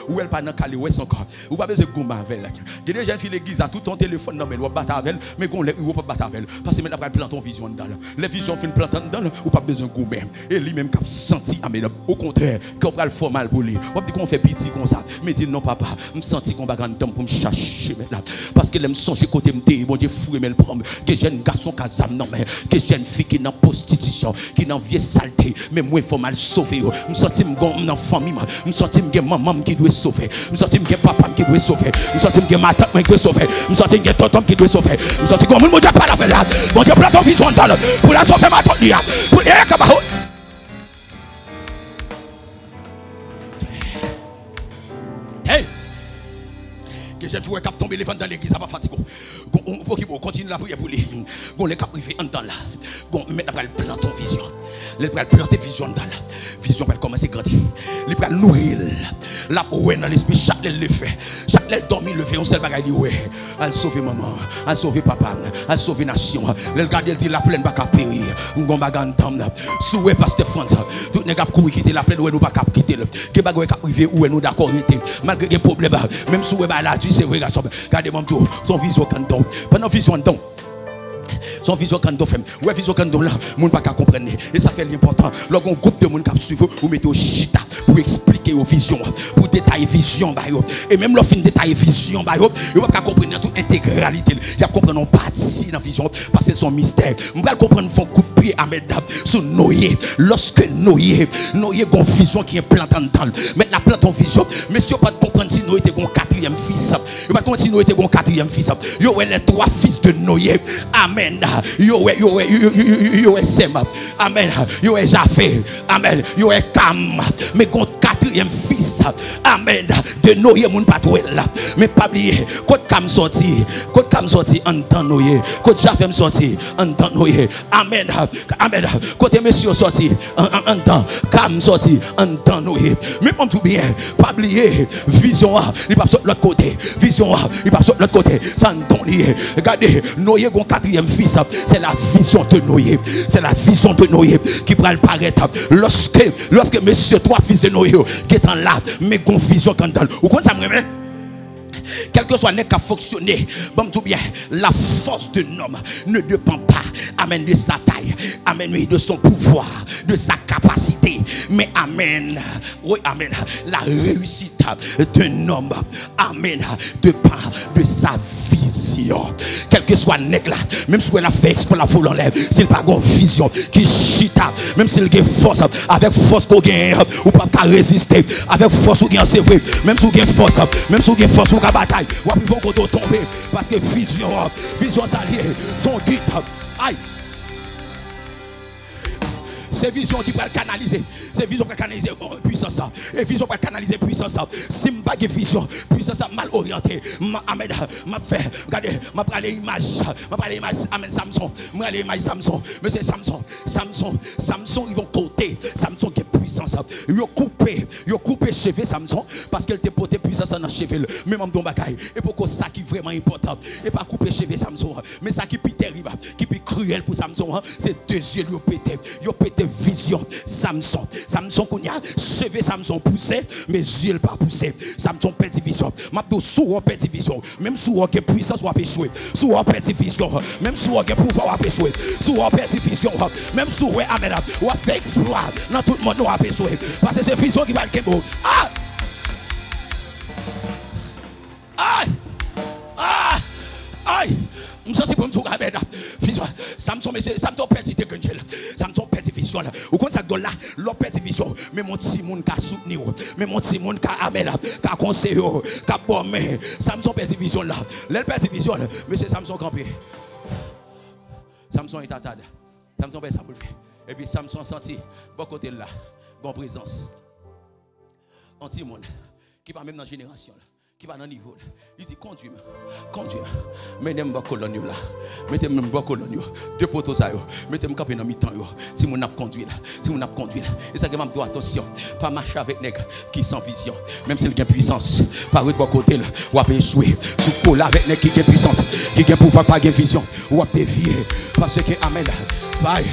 où elle pas dans calé où son corps. Ou pas besoin de gomba avec. Il y a des jeunes filles l'église à tout ton téléphone dans mais ou battre avec, mais qu'on les ou pas battre avec parce que maintenant après planter ton vision dedans. Les visions fin planter dedans ou pas besoin de gomba. Et lui même qui a senti amen. Au contraire, qu'on va le faire mal pour lui. On dit qu'on fait pitié comme ça. Mais dit non papa, me senti qu'on va gagner temps pour me chercher maintenant parce que l'aime songer côté me bon Dieu fou mais le prendre que jeune garçon qui a non mais que jeune fille qui dans prostitution, qui dans vieille saleté, mais moi il faut mal sauver. Me senti me dans famille, me senti me maman qui doit sauver, me senti me papa qui doit sauver, me senti me ma tante qui doit sauver, me senti me tonton qui doit sauver, me senti comme mon Dieu pas la faire là. Mon Dieu plante ton vision dans pour la sauver ma tante là. Pour les cabaho. Hey! Que j'ai vu cap tomber les vents dans l'église, ça va fatiguer. On continue la prière pour lui. On les cap privé en temps là. On met après le plan ton vision. Les pral planter vision dans là. Vision va commencer à grandir. Les pral nourrir. La ouais dans l'esprit chaque le fait. Chaque le dormir lever on seul bagaille dit ouais. Elle sauver maman, elle sauver papa, elle sauver nation. Le garder dit la plaine pas cap périr. On bagarre en temps là. Souhait pasteur France. Tout nèg cap courir quitter la plaine ouais nous pas cap quitter. Que bagaille cap privé où nous d'accord été. Malgré les problèmes même souhait ba là c'est vrai garçon. Regardez-moi tout son vision quand donc. Pendant vision donc son vision quand on fait ouais vision quand on là moun pas qu'à comprendre et ça fait l'important lorsqu'on groupe de monde qui suivre ou mettez au chita pour expliquer aux visions pour détailler vision ba yo et même lorsqu'on détailler vision ba yo pas qu'à comprendre toute intégralité il y a comprendre une partie dans vision parce que son mystère on va comprendre font coup de pied à Medab sur Noé lorsque Noé gon vision qui est plante en temps mais la plante en vision monsieur pas comprendre si Noé était gon 4e fils il pas comprendre si Noé était gon 4e fils yo les 3 fils de Noé amen. Yo Sem. Amen. Yo Japheth. Amen. Yo Cam. Mais quand 4e fils. Amen. De Noé moun patouel là. Mais pas oublier quand Cam sorti en temps Noé. Quand Japheth sorti en temps Noé. Amen. Amen. Quand monsieur sorti en temps Cam sorti en temps Noé. Mais pas tout bien. Pas oublier vision il pas sur l'autre côté. Vision il pas sur l'autre côté. Ça en lié. Regardez Noé gon 4e fils, c'est la vision de Noé. C'est la vision de Noé qui va paraître. Lorsque monsieur 3 fils de Noé qui est en là, mais gon vision quand on. Ou quoi ça me remet? Quel que soit n'est qu'à fonctionner, bon tout bien, la force de l'homme ne dépend pas, amen, de sa taille, amen, de son pouvoir, de sa capacité, mais amen, oui, amen, la réussite d'un homme, amen, dépend de sa vision. Quel que soit n'est là, même si elle a fait exprès la foule en l'air, s'il n'a pas une vision qui chita, même s'il a force, avec force qu'on gagne, ou pas résister, avec force ou gagne, c'est vrai, même si vous avez force, même si vous avez force, la bataille, ou après vous tomber parce que vision s'allier, son guide, aïe. C'est vision qui peut canaliser, c'est vision qui peut canaliser puissance, et vision qui peut canaliser puissance. Si je n'ai pas de vision, puissance mal orientée, Ahmed, m'a fait, regardez, m'a parlé image, Amen, Samson, m'a parlé image Samson, monsieur Samson, ils vont côté, Samson qui est puissance, Yo coupé cheveux Samson parce qu'elle te porté puissance dans cheveux. Même en don bagaille. Et pourquoi ça qui est vraiment important et pas couper cheveux Samson, mais ça qui est terrible, qui est cruel pour Samson, c'est deux yeux yo pété vision Samson qu'on y a cheveux Samson poussé mais yeux pas poussé. Samson perd vision. M'abdou sous perd vision. Même sous qui puissance va échouer. Sous perd vision. Même sous qui pouvoir va échouer. Sous perd vision. Même sous amen ou fait exploit dans tout le monde va échouer parce que c'est vision qui va le kebo. Ah! Aïe! Aïe! Ça c'est pour me trouver Samson mais Samson perd de Samson perd vision ou quand ça donne là l'on perd vision mais mon petit monde qui soutenu mais mon petit monde qui amen qui conseille qui bon mais Samson perd vision là elle perd vision mais c'est Samson campé Samson est atade Samson perd ça pour le faire et puis Samson senti bon côté là bonne présence un petit monde qui pas même dans la génération là qui va dans le niveau. Il dit conduis-moi. Mettez-moi colonne là. Mettez-moi colonne. Deux poteaux ça yo. Mettez-moi camper dans mi-temps yo. Si mon a conduit là. Et ça que m'a dit attention, pas marcher avec nèg qui sans vision. Même s'il a puissance, pas de bon côté là, ou a échouer. Sous coller avec nèg qui a puissance, qui a pouvoir pas de vision, ou a dévier parce que amen. Bye.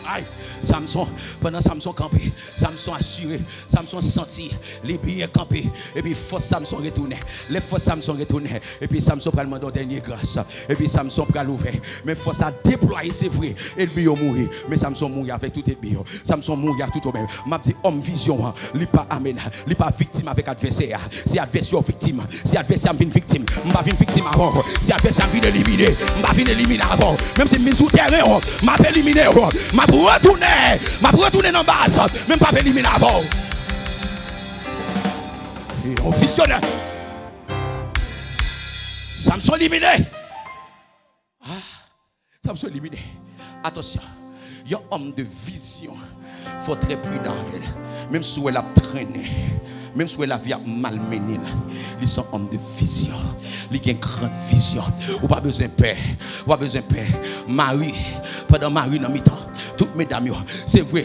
Aïe. Samson, pendant Samson campé, Samson assuré, Samson senti les billets campés, et puis force Samson retourné, les forces Samson retourné, et puis Samson prend le mandat dernier grâce, et puis Samson prend l'ouvert, mais force à déployer, c'est vrai, et le bio mourir, mais Samson mourir avec tout le bio, Samson mourir tout au même. M'a dit homme vision, il pas amen, il pas victime avec adversaire, si adversaire victime, si adversaire vient victime, m'a vient victime avant, si adversaire vient éliminer, m'a vient éliminer avant, même si mes sous terrain, m'a éliminé, m'a retourner dans la base, même pas éliminer avant. Et on visionnaire. Samson éliminé. Samson éliminé. Attention, il y a un homme de vision. Il faut être très prudent avec elle. Même si elle a traîné, même si elle a malmené, il est un homme de vision. Il a une grande vision. Ou pas besoin de père. Ou pas besoin de père. Marie, pendant Marie dans mi-temps, toutes mesdames, c'est vrai,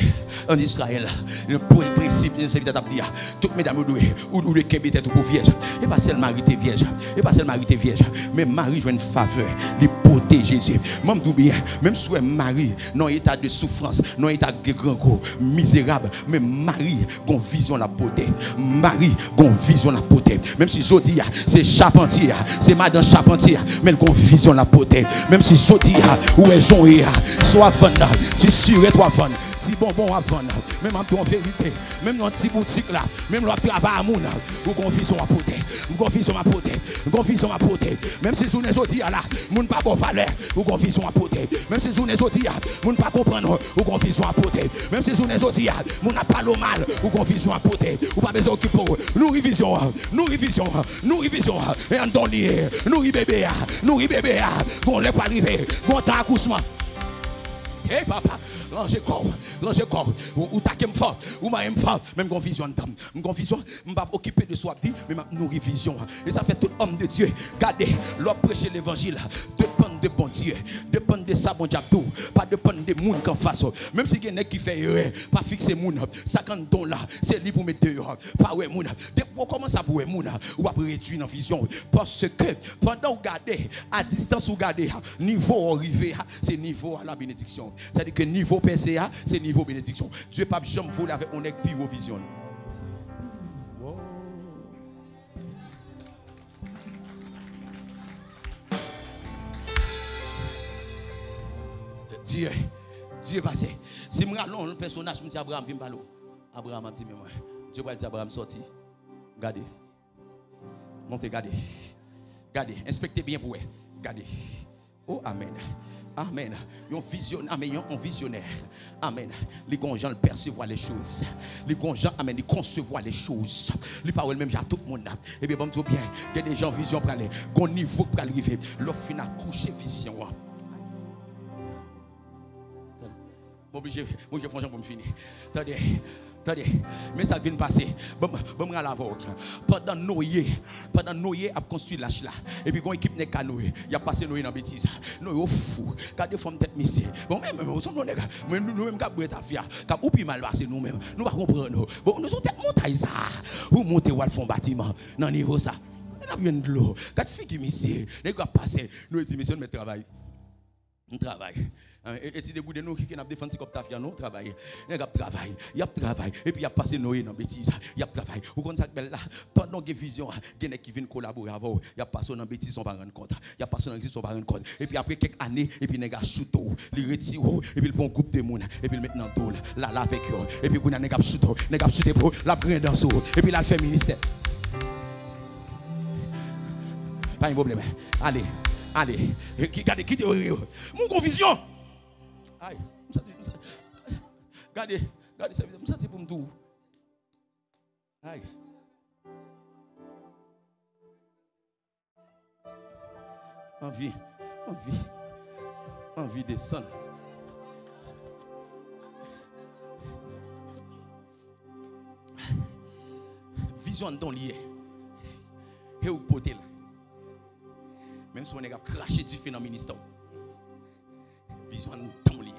en Israël, le principe, c'est vite à dire, toutes mesdames, ou le Québec est pour vierge. Et pas seulement Marie était vierge. Mais Marie joue une faveur, les beautés Jésus. Même tout bien, même si Marie, dans état de souffrance, dans état de grand goût, misérable, mais Marie, gon vision la beauté. Marie, gon vision la beauté. Même si je dis, c'est Charpentier, c'est madame Charpentier, mais gon vision la beauté. Même si je dis, où est-ce qu'on est, soit vendre, tu sûr toi vendre, si bonbon à vendre, même en vérité, même dans une petite boutique là, même dans le travail à moun, ou gon vision la beauté, gon vision la beauté, même si journée je dis là, moun pas bon valeur, ou gon vision la beauté, même si journée je dis, moun pas comprendre, ou gon vision la beauté, même si journée je dis, moun n'a pas le mal, ou gon vision la beauté, ou pas besoin occuper, nous révision, et en donner, nous bébé, gon les pas arriver, gon ta accouchement. Hey papa, rangez corps, ou ta kem fort, ou ma fort, même qu'on vision d'âme, qu'on vision, m'pas occupé de soi dit, mais m'a nourri vision. Et ça fait tout homme de Dieu, gardez, leur prêcher l'évangile, dépend de bon Dieu, dépend de ça bon Dieu, pas dépend de monde qu'en face. Même si quelqu'un qui fait erreur, pas fixer moun, ça quand don là, c'est lui pour mettre dehors, pas ouais moun. Comment ça pour moun, ou après réduire dans vision, parce que pendant vous gardez, à distance vous gardez, niveau arrivé, c'est niveau à la bénédiction. C'est-à-dire que niveau PCA, c'est niveau bénédiction. Dieu pas jamais voler avec on est pire vision. Dieu passé. Si je regarde un personnage, je dis Abraham vient pas l'eau. Abraham a dit mais moi, Dieu va dire Abraham sorti. Regardez. Montez, regardez. Regardez, inspectez bien pour vous. Regardez. Oh amen. Amen. Un visionnaire. Amen. Les gens percevoir les choses. Les gens, amen, ils concevoir les choses. Les paroles même à tout le monde. Et bien, bon, tout bien. Il y a des gens vision pour aller. Gon niveau pour arriver. L'offre fin à coucher vision. Obligé, moi je fais pour me finir. Attendez, mais ça vient de passer. Bon, à la vote. Pendant Noé a construit l'âge là. Et puis, quand l'équipe n'est qu'à Noé, il a passé Noé dans la bêtise. Noé, fou. Quand des femmes tête missées. Bon, même, nous sommes nos gars. Mais nous-mêmes, quand nous sommes fiers, quand nous sommes mal passés nous-mêmes, nous ne comprenons pas. Bon, nous sommes tête montagne ça. Vous montez ou font bâtiment. Dans le niveau ça. On a bien de l'eau. Quand tu fais qui missées, les gars passent. Nous disons, monsieur, nous travaillons. On travaille. Et si des goûts de nous qui ont défendu comme Tafia, nous travaillons. Il y a travail, et puis il y a passé Noé dans bêtise, il y a travail. Vous connaissez ça là, pendant que vision, il y a qui viennent collaborer avec vous, il y a passé dans bêtise, on va rendre compte. Il y a passé dans bêtise, on va rendre compte. Et puis après quelques années, et puis les gars shootent, ils retirent, et puis ils font un groupe de monde, et puis ils mettent dans tout, là avec eux. Et puis les gars shootent pour la graine dans sous, et puis là le fait ministère. Pas un problème. Allez. Regardez qui est mon confusion. Aïe, regardez, ça c'est pour me tout. Aïe. Envie descendre. Vision dans lié. Et où potel. Même si on a craché du fait dans le ministère. Vision dans lié.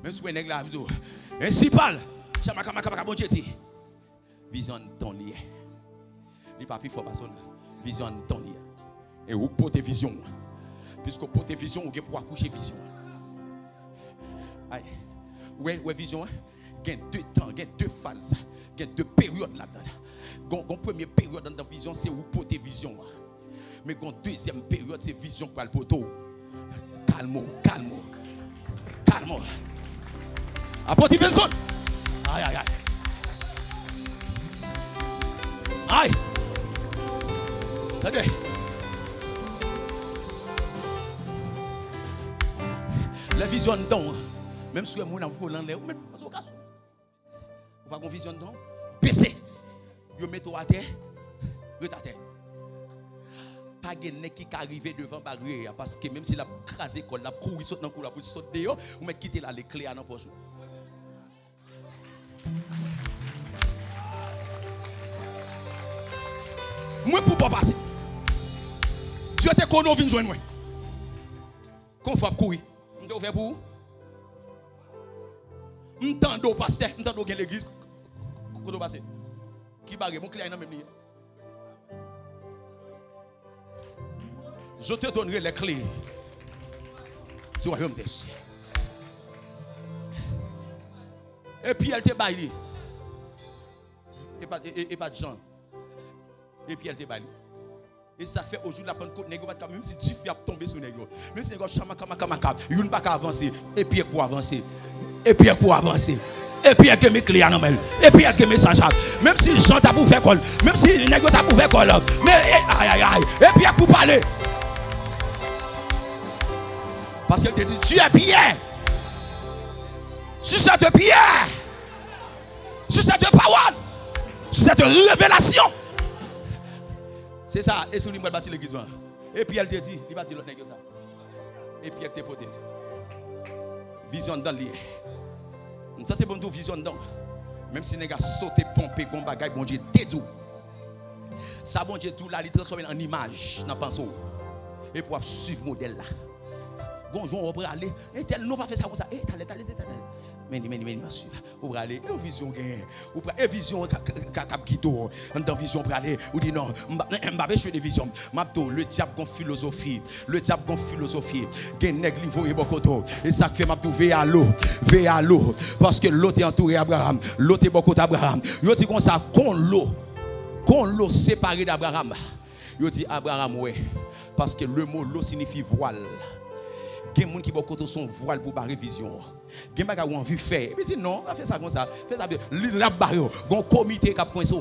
Même si on a la vision. Principal. Vision dans lié. Les papiers faut pas sonner. Vision dans lié. Et où porter vision. Puisque porter vision, on peut pour accoucher vision. Aïe. Ouais, vision. Il y a 2 temps, il y a 2 phases, il y a 2 périodes là-dedans. La première période dans la vision, c'est où porter vision. Mais la deuxième période, c'est vision pour le poteau. Calme. Apportez vision. Aïe. Attendez. La vision dedans, même si on a volant là, on met pas au cas. On va confusion dedans. Baissez. Yo met à terre. Retate. Pas de qui arrive devant barrière parce que même si la crasé quand la couru saute dans la pour sauter dehors, on met quitter là les clés dans poche. Moi pour pas passer. Dieu te connaît vinn joindre moi. Qu'on faut courir. On fait pour m'tando pasteur, m'tando gen l'église. Qu'on passer. Qui barre mon clé dans même lieu. Je te donnerai les clés. Tu vas me dire. Et puis elle te baille. Et pas de Jean. Et puis elle te baille. Et ça fait aujourd'hui la Pentecôte, même si tu fais tomber sur les nègres. Même si les nègres chamaka, ils ne pas avancer. Et puis pour avancer. Et puis pour avancer. Et puis il y a mes clients dans elle. Et puis il y a mes messages. Même si Jean t'a pour faire col. Même si les nègres t'a pour faire col. Mais aïe. Et puis pour parler. Parce qu'elle te dit, tu es bien. Sur cette pierre. Sur cette parole. Sur cette révélation. C'est ça. Et si on va bâtir l'église. Et puis elle te dit, il va dire l'autre nègre ça. Et puis elle te pote. Vision dans l'île. Nous sommes pour nous vision dedans. Même si les gars sautent, pompent, bon bagaille, bon Dieu, dédou. Ça, bon Dieu, tout là, il transforme en image dans le pinceau. Et pour suivre le modèle là. Bonjour, on va aller. Et tel nous pas fait ça comme ça. Et t'allez. Mais va suivre. On va aller. Une vision gagne. Ou pas une vision cap guido. Dans vision pour aller. Ou dit non, m'babé sur des visions. M'abdo le diable gon philosophie. Gen nèg li voye bokoto. Et ça fait m'abdo veille à l'eau parce que l'eau est entouré Abraham. L'eau est bokoto Abraham. Yo dit comme ça con l'eau séparé d'Abraham. Yo dit Abraham ouais parce que le mot l'eau signifie voile. Il y a des gens qui ont son voile pour la révision. Il y a des gens qui ont envie de faire. Il dit non, fais ça comme ça. Fais ça bien. La barre, il y a un comité qui a pris ça.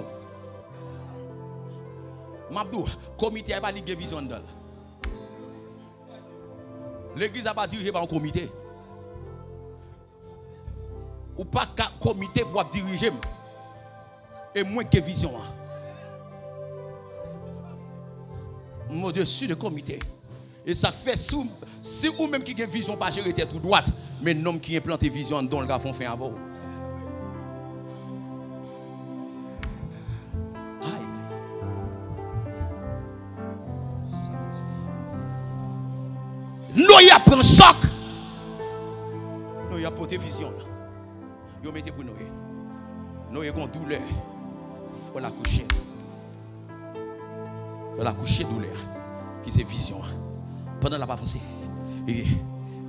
Mabdou, le comité n'a pas de vision. L'église n'a pas dirigé par un comité. Ou pas un comité pour diriger. Et moins que vision. Au-dessus du comité. Et ça fait si ou même qui a une vision pas gérer tête ou droite, Mais l'homme qui implante vision dont le gars font fin avant. Noé prend soc. Noé a porté vision là. Yo mettez pour Noé. Noé a une douleur. Faut la coucher. Faut la coucher douleur. Qui c'est vision. Pendant la avancée. Et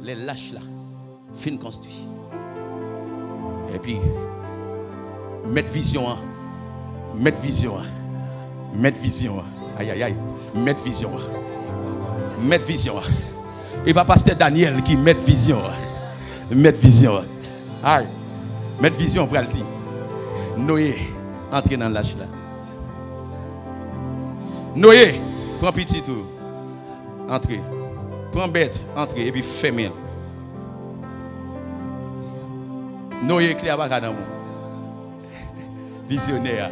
les lâches là fin construit. Et puis mettre vision. Mettre vision. Mettre vision. Aïe aïe aïe. Mettre vision. Mettre vision. Et pas pasteur Daniel qui met vision. Mettre vision. Aïe. Mettre vision pour le dire. Noé, entre dans l'âge là. Noé, prends petit tout. Entre. Prends bête, entre et puis ferme. Noé clair pas dans visionnaire.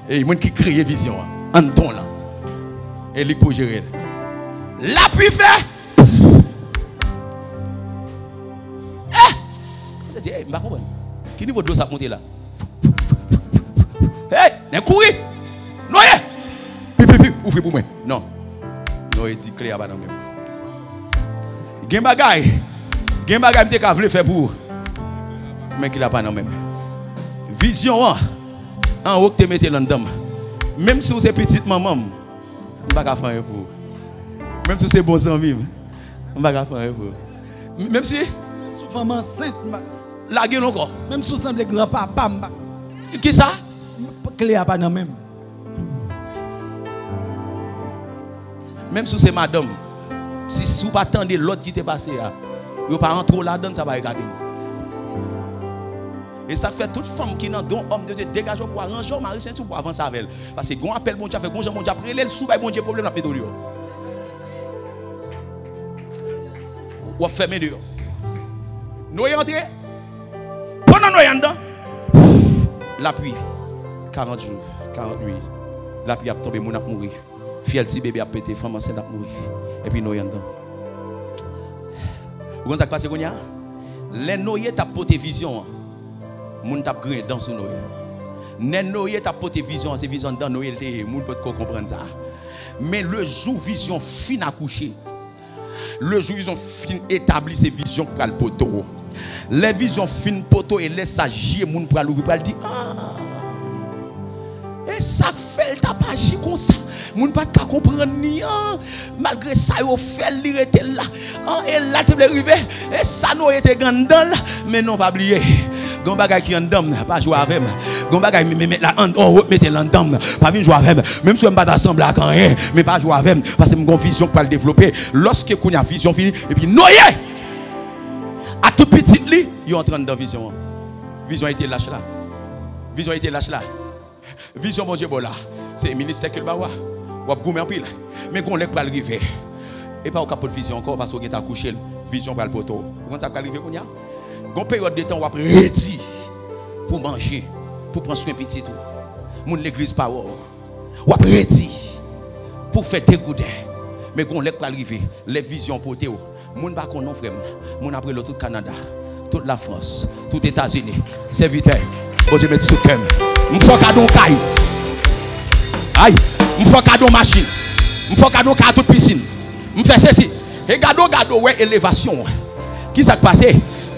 Et il y a qui crée vision. En ton là. Et il peut gérer. L'appui fait. Je ne comprends pas. Quel niveau de l'eau ça monte là? Hey, n'est courir. Noé. Pipi, ouvrez pour moi. Non. Noé dit clé à pas dans même. Gen bagay m'te ka vle faire pour. Mais qu'il a pas dans même. Vision en haut que te mette là-dedans. Même si c'est petite maman, on va pas faire pour. Même si c'est bon ami, on va pas faire pour. Même si femme enceinte la gueule encore. Même si semble grand papa. Qui ça? Clé à pas dans même. Même si c'est madame, si vous pas attendez l'autre qui t'est passé, vous pas rentrer là-dedans, ça va regarder. Et ça fait toute femme qui n'a don homme de Dieu dégage pour arranger mari saint pour avancer avec elle. Parce que gon appel bon Dieu fait gon Jean bon Dieu après elle sous bon Dieu problème dans pétrole. Ou fermer dehors. Noé entré. Pendant Noé en dedans. La pluie 40 jours, 40 nuits. La pluie a tombé, mon a mouru. Fiel si bébé a pété, femme enceinte a mouru. Et puis Noé en dedans. Vous comprenez ce qui passe qu'on y a? Les Noé t'a porté vision. Moun t'a grain dans sous Noé. Les Noé t'a porté vision, c'est vision dans Noé le moun peut comprendre ça. Mais le jour vision fin à coucher. Le jour vision fin établi ces visions pour le poteau. Les visions fin poteau et laisse agir moun pour l'ouvrir pour le dire et ça fait t'a pas agir comme ça. Moun pas ka comprendre ni malgré ça yo fait li était là. Et là te arrivé et ça nous était gandal mais non pas oublier. Gon bagay qui en dame pas jouer avec moi. Gon bagay me mettre là en haut mettre là en dame pas venir jouer avec moi. Même si on pas ensemble à quand rien mais pas jouer avec moi parce que mon vision pour le développer lorsque qu'on a vision fini et puis Noé à tout petit li yo entrant dans vision. Vision était lâche là. Vision était lâche là. Vision mon Dieu bon là. C'est ministère que le bawa. Ou goumé en pile. Mais qu'on lèk pas arriver. Et pas au capot de vision encore parce que t'a couché vision pour le poteau. Quand ça arriver qu'on y a gon période de temps ou après ready pour manger, pour prendre soin petit tout. Moun l'église pas ou après ready pour faire dégoûter. Mais qu'on lèk pas arriver, les visions poté ou. Moun pas qu'on non frère. Moun après le tout Canada, toute la France, tout États-Unis, serviteur. Bon Dieu mettre sous cœur. M'fò cadeau caille. Aïe, m'fò cadeau machine. M'fò cadeau cadeau piscine. M'fait ceci. Et gado ouais élévation. Qui ça passé?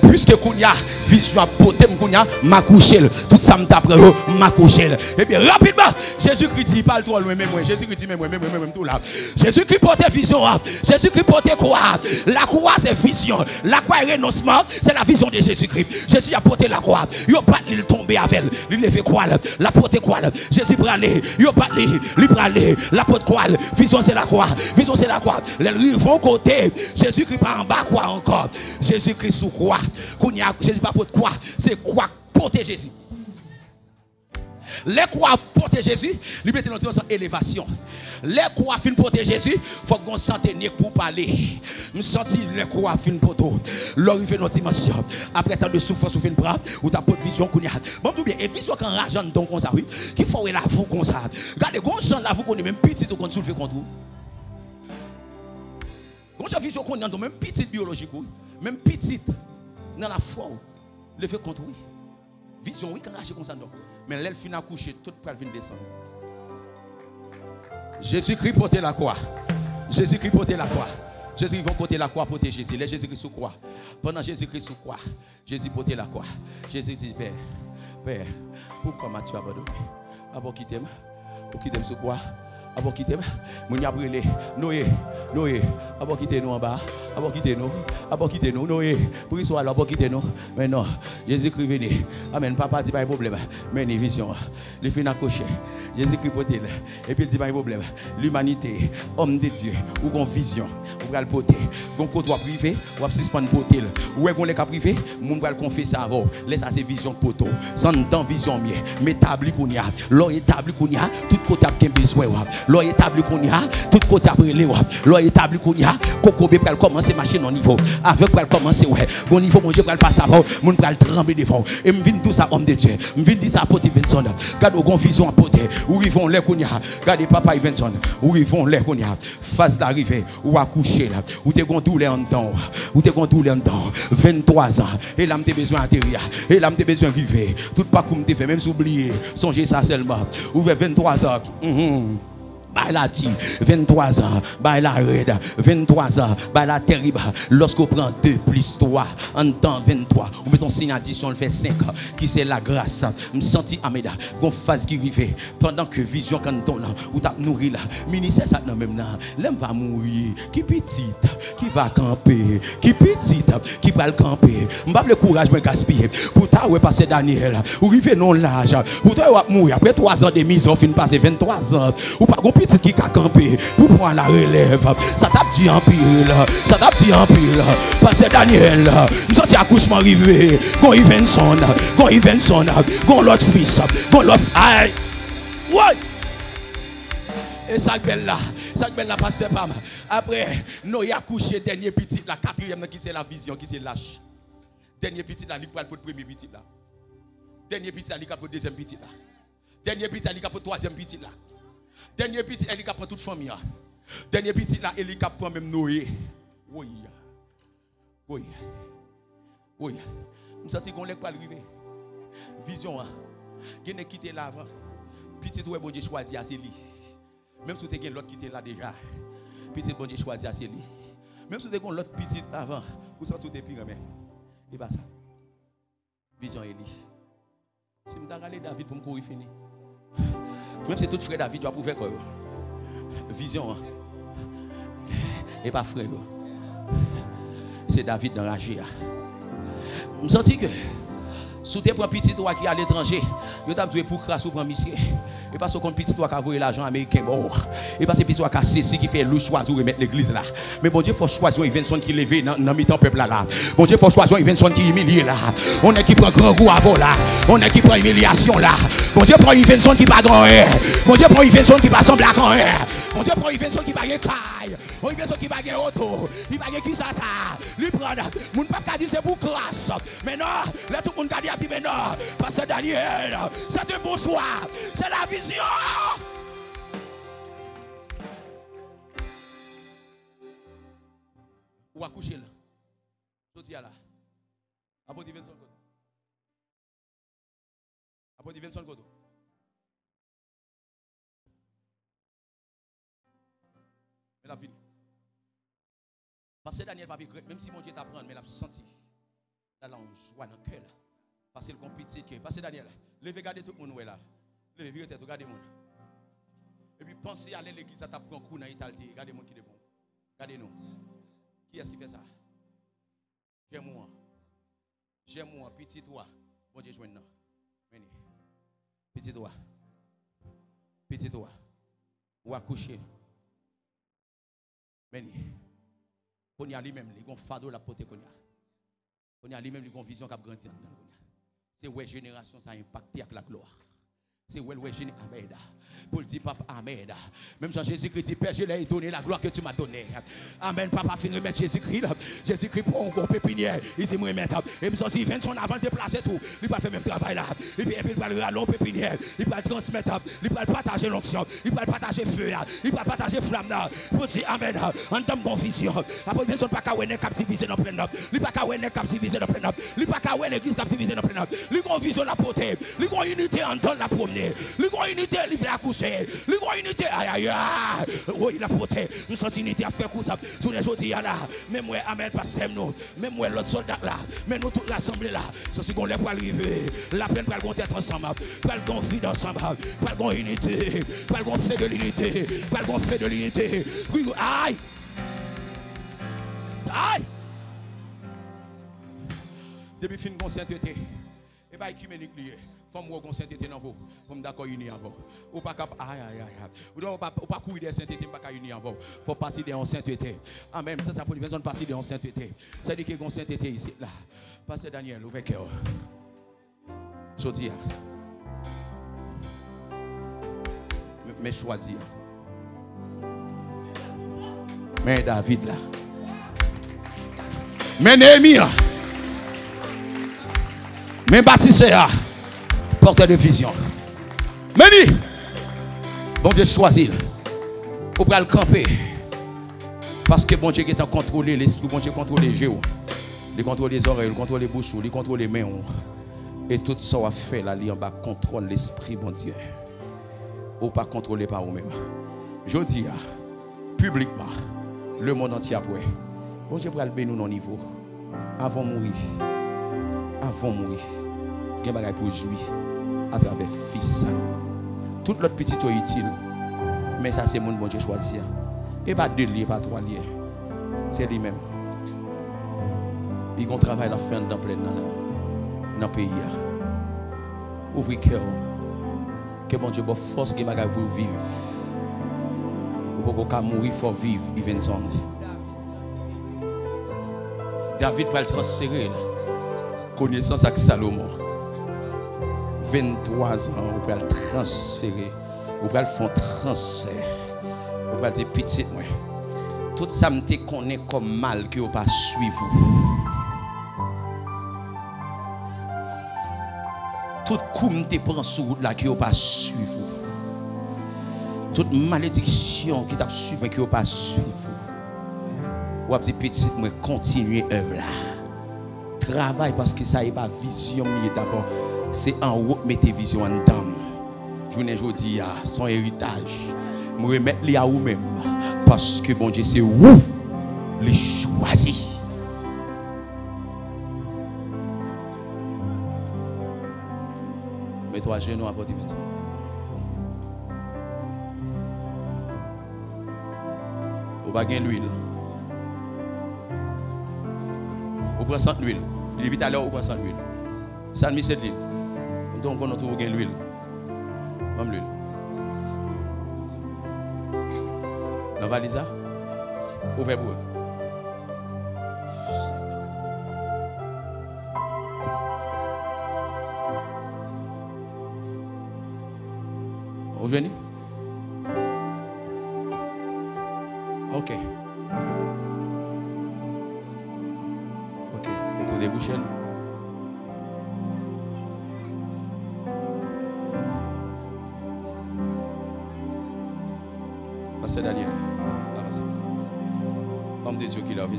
Puisque kounya vision potem kounya m'a couché tout ça me t'apprend m'a couché et bien rapidement Jésus-Christ dit parle toi loin même moi Jésus-Christ dit même tout là Jésus-Christ portait vision Jésus-Christ portait quoi la croix c'est vision la croix est renoncement c'est la vision de Jésus-Christ Jésus a porté la croix yo pas il tomber avec il lever quoi la porter quoi Jésus pralé yo pas il pralé la porte quoi vision c'est la croix les vont côté Jésus-Christ pas en bas quoi encore Jésus-Christ sous croix Jésus pas pour quoi c'est quoi porter Jésus les croix porter Jésus liberté dans dimension élévation les croix fin porter Jésus faut qu'on sente pour parler me senti les croix fin poto l'arrivée dans dimension après tant de souffrance ou fin prendre ou ta porte vision qu'on y a bon tout bien et vision quand argent donc comme ça oui qui faut la vous comme ça regardez gon chant la vous qu'on est même petit ou qu'on soulever contre vous gon vision qu'on est même petite biologique même petite Dans la foi, le fait contre oui. Vision, oui, quand on agit comme ça, non. Mais l'elle finit à coucher, tout le vient descendre. Jésus-Christ portait la croix. Jésus-Christ portait la croix. Jésus va porter la croix pour protéger Jésus. Les Jésus-Christ sous croix. Pendant Jésus-Christ sous croix, Jésus portait la croix. Jésus dit, Père, Père, pourquoi m'as-tu abandonné? Avant quitter moi, pour quitter sous croix. Avant quitter moi, mon y a brûlé. Noé, Noé, avant quitter nous en bas. Avant quitter nous, Noé. Pour qu'il soit là, avant quitter nous. Mais non, Jésus-Christ venu. Amen, papa dit pas de problème. Mais une vision, les fins accrochés. Jésus-Christ porté. Et puis il dit pas de problème. L'humanité, homme de Dieu, ou une vision, ou va le porter. Donc quand toi privé, ou va suspendre porter. Ou est-ce qu'on les cas privé, mon va le confesser avant. Laisse ça c'est vision poteau. Sans dans vision mieux. Mais établi qu'on y a, l'on établi qu'on y a, tout côté a besoin. L'on établi qu'on y a, tout côté après les l'on établi qu'on y a, coco bé pour commencer machine au niveau. Avec pour commencer ouais. Bon niveau mon Dieu pour passer avant, mon pour trembler devant. Et me vinn tout ça homme de Dieu. Me vinn dire ça porter Vincent. Garde gon vision à porter. Où ils vont les qu'on y a. Garde papa Vincent. Où ils vont les qu'on y a. Phase d'arrivée ou accoucher là. Où t'es gon douleur en temps. Où t'es gon douleur en temps. 23 ans. Et là m'te besoin atterrir. Et là m'te besoin arriver. Tout pas comme t'es fait même s'oublier. Songez ça seulement. Ouvre 23 ans. Bah la dit 23 ans, bah la raide, 23 ans, bah la terrible. Lorsqu'on prend 2 plus 3, en temps 23, on met ton signe addition, on fait 5 ans, qui c'est la grâce. Je me sens Améda, qu'on fasse qui arrive, pendant que vision quand on là, ou t'as nourri là, ministère ça non même là, l'homme va mourir, qui petite, qui va camper, qui petite, qui va le camper. M'pas le courage me gaspiller, pour ta ouais passer Daniel, ou rive non l'âge, pour toi ouais mourir, après 3 ans de mise, on finit passer 23 ans, ou pas qui a campé pour prendre la relève. Ça tape du en pile. Ça tape du en pile. Parce que Daniel, nous sommes accouchement arrivé. Gon Ivenson, gon l'autre fils, gon l'autre. Aïe! Ouais! Et ça belle là, pasteur Pam. Après, nous y a couché dernier petit, la 4e qui c'est la vision, qui c'est lâche. Dernier petit là, il pour le premier petit là. Dernier petit là, il pour le 2e petit là. Dernier petit là, il pour le 3e petit là. Dernier petit, elle prend toute famille. Dernier petit, là, elle prend même Noé. Oui. Oui. Oui. Je sens qu'on n'est pas arrivé. Vision. Vous avez quitté là avant. Petit, ouais, bon Dieu choisi à c'est lui. Même si vous avez l'autre qui était là déjà. Petit, bon Dieu choisi à c'est lui. Même si vous avez l'autre petit avant. Vous sentez tout est pire. Et pas ça. Vision est lui. Si je regarde David pour me courir fini. Même si tout frère David doit prouver quoi. Vision. Et pas frère. C'est David dans la GIA. Je sens que si tu prends petit toi qui est à l'étranger, tu as dû pour crasse ou prendre monsieur. Et parce qu'on petit toi qui a volé l'argent américain mort. Et parce que petit toi qui a cessé qui fait louche choisir remettre l'église là. Mais bon Dieu faut choisir Ivenson qui levé dans mi-temps peuple là. Bon Dieu faut choisir Ivenson qui humilié là. On est qui prend grand goût avant là. On est qui prend humiliation là. Bon Dieu prend Ivenson qui pas grand air. Bon Dieu prend Ivenson qui pas semble à grand air. Bon Dieu prend Ivenson qui pas caille. On Ivenson qui pas auto. Il pas qui ça. Lui prendre mon pas dire c'est pour crasse. Mais non, là tout le monde a dit mais non, parce que Daniel, c'est un bon choix, c'est la vision. Ou à coucher là, je dis là, apôtre Vincent Godo. Apôtre Vincent Godo. Mais la vie. Parce que Daniel, même si mon Dieu t'apprend, mais il a senti la joie dans le cœur. Parce que le compétit que parce que Daniel, levez garder tout le monde là. Levez virez tête, regardez monde. Et puis pensez à aller à l'église à t'apprendre coup dans l'Italie, regardez monde qui devant. Regardez nous. Qui est-ce qui fait ça? J'aime-moi. J'aime-moi petit toi. Bon Dieu joindre. Petit toi. Petit toi. Ou accoucher. Meni. On y a lui-même, il y a un fardeau la portée qu'on y a. On y a lui-même, il y a une vision qui a grandi. C'est ouais génération ça a impacté avec la gloire. C'est ouais génie Amen. Pour le dire papa Amen. Même Jean Jésus-Christ dit Père, je l'ai donné la gloire que tu m'as donnée. Amen. Papa finit remettre Jésus-Christ là. Jésus-Christ pour un gros pépinière. Il dit moi remettre. Et me sorti 20 son avant de déplacer tout. Il va faire même travail là. Et puis il va le rallonger pépinière. Il va transmettre. Il va partager l'onction. Il va partager feu. Il va partager flamme là. Pour dire Amen. En termes de confusion. Après il ne pas qu'à ouais captiviser dans plein up. Il pas qu'à ouais captiviser dans plein up. Il pas qu'à ouais l'église captiviser dans plein up. Il a une vision la portée. Il a une unité en temps la promener. Il a une unité il va coucher. Il a une unité aïe aïe. Oh il a porté. Nous sommes unité à faire coup ça. Tous les jours là. Même moi Amen pasteur nous. Même moi l'autre soldat là. Mais nous tous rassemblés là. Ceci qu'on les pour arriver. La peine pour le être ensemble. Pour le conflit ensemble. Pour le unité. Pour le fait de l'unité. Pour le fait de l'unité. Aïe. Aïe. Depuis fin de sainteté. Et pas écuménique lié. Femme ou sainteté dans vous. Comme d'accord uni avant. Ou pas cap aïe aïe aïe. Ou pas courir des sainteté pas uni avant. Faut partir des sainteté. Amen. Ça pour une partie des sainteté. Ça dit que gon sainteté ici là. Pasteur Daniel, ouvrez cœur. Je dis mais choisir. Mais David là. Mais Néhémie. Mais bâtisseur. Porteur de vision. Meni. Bon Dieu choisit. Pour le camper. Parce que bon Dieu qui est en contrôle l'esprit, bon Dieu contrôle les yeux. Il contrôle les oreilles, il contrôle les bouches, il contrôle les mains. Et tout ça on fait là, il en bas contrôle l'esprit, bon Dieu. Ou pas contrôlé par vous-même. Je dis, publiquement, le monde entier après. Bon Dieu pour le bénir nos niveaux. Avant de mourir. Avant de mourir. Il y a des choses pour jouir à travers fils. Tout l'autre petit est utile. Mais ça c'est mon bon Dieu choisi. Et pas deux liés, pas trois liés. C'est lui-même. Il y a un travail à faire dans le pays. Ouvrez cœur. Que mon Dieu ait force pour vivre. Pour qu'on mourir, il faut vivre. David va le transférer. Connaissance avec Salomon. 23 ans, on peut le transférer. On peut le faire transfert. On peut le dire petit, moi. Tout ça me connaît comme mal que vous pas suivre. Tout coup me prend sur route là que vous pas suivre. Toute malédiction qui t'a suivi que vous pas suivre. Ou a dit petit, moi continuer œuvre là. Travail parce que ça n'est pas vision d'abord. C'est en haut mettez vision en dedans. Je dis son héritage. Je remettre les à vous-même parce que bon Dieu c'est vous les choisi. Mets-toi à genoux à porter maintenant. Ou pas gagner l'huile. Ou prend sans l'huile. Il est à l'heure ou prend sans l'huile. Ça me c'est l'huile. Donc on a tout gagner l'huile. Même l'huile. Dans valise ouvert pour eux. Vous venez? Ok. Ok. Et tout débouché. Pasteur Daniel. Homme de Dieu qui l'a vu,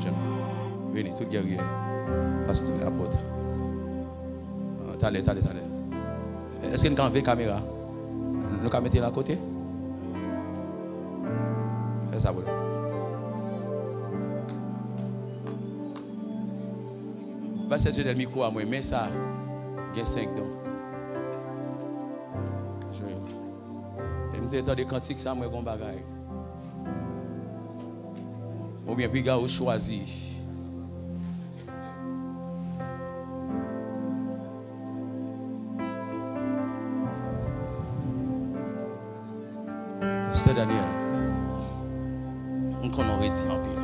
venez, tout guerrier. Pasteur, apôtre. Allez. Est-ce que nous avons une caméra? Nous avons mettre là à côté? Fais ça, voilà. Pasteur Dieu, le micro à moi, mais ça, il y a 5 ans. Je me dis, des cantiques, ça, moi, bon bagaille. Ou bien, puis, gars, choisi. Pasteur Daniel, on aurait dit en pile.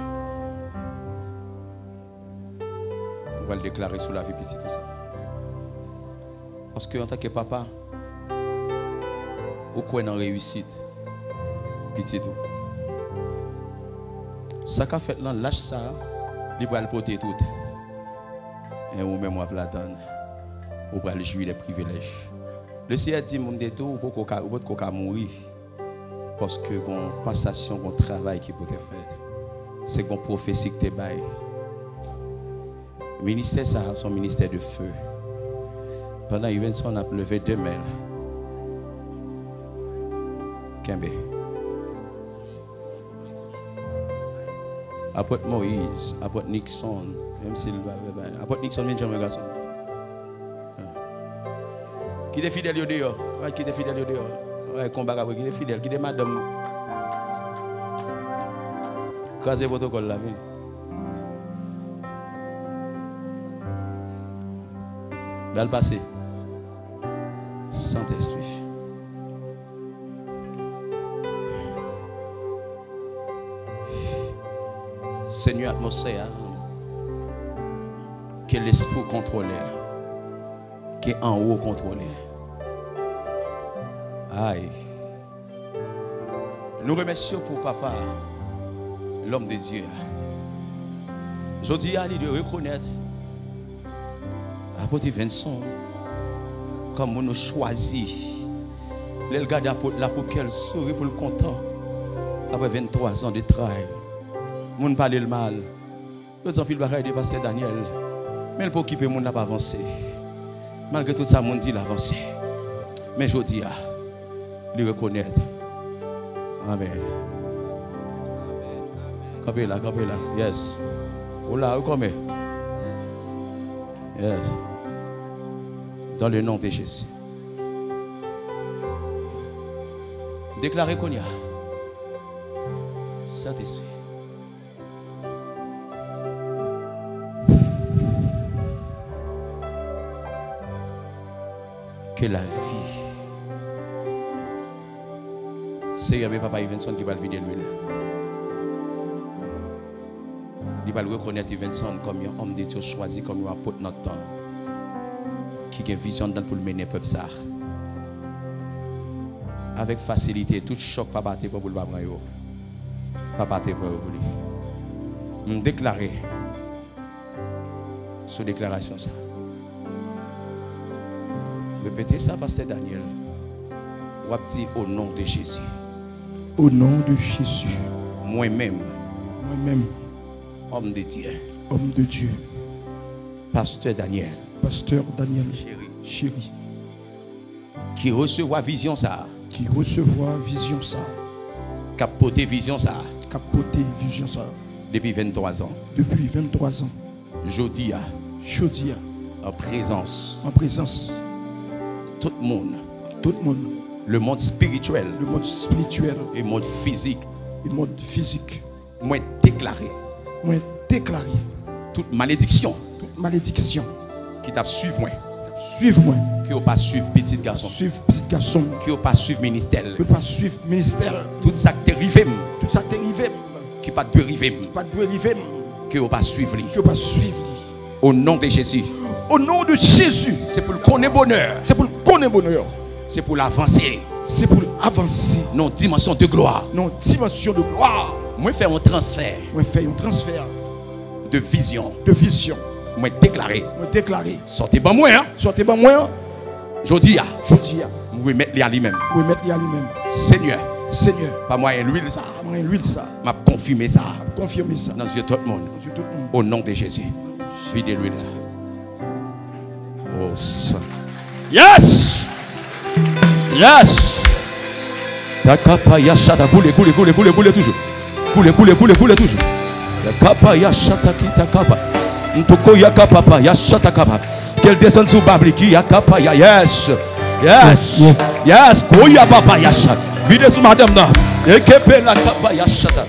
On va le déclarer sous la vie petite tout ça. Parce que en tant que papa, Ou quoi dans réussite. Petit tout. Ça qu'a fait là, lâche ça, il va le porter tout. Et ou même on va l'attendre. Ou va le jouir des privilèges. Le Seigneur dit mon détour pour qu'on mourir parce que qu'on passation, qu'on travail qui peut être fait. C'est qu'on prophétie que tu bail. Le ministère ça, son ministère de feu. Pendant l'événement, on a levé 2 mails. Kembe. Apôtre Moïse, apôtre Nixon, même s'il va. Apôtre Nixon, vient jamais garçon. Qui est fidèle au dehors? Qui est fidèle au dehors? Ouais, combat avec qui est fidèle? Qui est madame? Crasez votre protocole la ville. Belle passé. Saint-Esprit. Seigneur, atmosphère, que l'esprit contrôle, que en haut contrôle. Aïe. Nous remercions pour papa, l'homme de Dieu. Je dis à lui de reconnaître apôtre Vincent comme nous choisi. Le gars d'apôtre là pour qu'elle sourit pour le content. Après 23 ans de travail. Moun parle le mal. L'autre en pile bagaille de pasteur Daniel. Mais pour occuper moun n'a pas avancé. Malgré tout ça moun dit l'avancer. Mais je dis lui reconnaître. Amen. Campez là. Yes. Oula, où comme? Yes. Dans le nom de Jésus. Déclarez qu'on y a. Saint-Esprit. Que la vie. C'est Yahweh Papa Vincent qui va le vider lui. Il va le reconnaître Vincent comme un homme de Dieu choisi, comme un apôtre notre temps. Qui a une vision pour le mener peuple ça. Avec facilité, tout choc pas battre pour le babre. Pas battre pour lui. Me déclarer sur déclaration ça. Répétez ça, pasteur Daniel. Ou dit au nom de Jésus. Au nom de Jésus. Moi-même. Moi-même. Homme de Dieu. Homme de Dieu. Pasteur Daniel. Pasteur Daniel. Chéri. Qui recevra vision ça. Qui recevra vision ça. Capoter vision ça. Capoter vision ça. Depuis 23 ans. Depuis 23 ans. Jodia. En présence. En présence. Tout le monde. Tout le monde. Le monde spirituel. Le monde spirituel. Et le monde physique. Et le monde physique. Moi déclaré. Moi déclaré. Toute malédiction. Toute malédiction. Qui t'a suivi moi. Suive-moi. Qui n'a pas suivi petit garçon. Suive petit garçon. Qui n'a pas suivi ministère. Qui n'a pas suivi ministère. Tout ça qui t'est arrivé. Tout ça qui t'est arrivé. Qui n'a pas de arrivé. Pas de arrivé. Qui n'a pas suivi. Qui n'a pas suivi. Au nom de Jésus. Au nom de Jésus. C'est pour le connaître bonheur. C'est pour le connaître bonheur. C'est pour l'avancer. C'est pour avancer. Non dimension de gloire. Non dimension de gloire. Moi faire un transfert. Moi faire un transfert. De vision. De vision. Moi déclarer. Moi déclarer. Sortez pas moi hein. Sortez pas moi. Jodia. Vous remettre à lui-même. Vous remettre à lui-même. Seigneur. Pas moi l'huile ça. Pas moi l'huile ça. M'a confirmé ça. Confirmer ça. Dans yeux tout le monde. Au nom de Jésus. Vide l'huile ça. Oh ça. Yes. Yes. Takapa yashata coule toujours. Coule toujours. Takapa yashata kitakapa. Ntoko yakapa yashata kapa. Qu'elle descende sous Babliki yakapa ya. Yes. Koya papa yasha. Vide sous madame na. Ekepe la kapa yashata.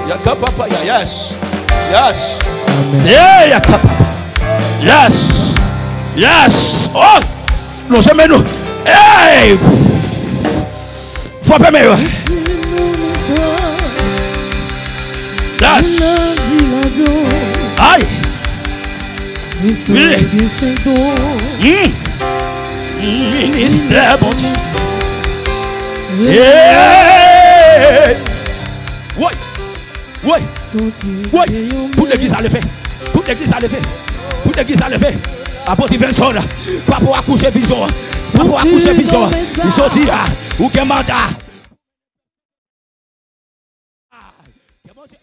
Yakapa ya. Yes. Yeah yakapa. Yes. Oh. Non jamais nous. Hey. Faut pas meilleur. Yes. Aïe. Oui. Ministère bon Dieu. Oui. Oui. Oui. Toute l'église a levé. Toute l'église a levé. Toute l'église a levé. Apôtre Vincent, pas pour accoucher vision. Pas pour accoucher vision. Il sortit ou qu'un mandat.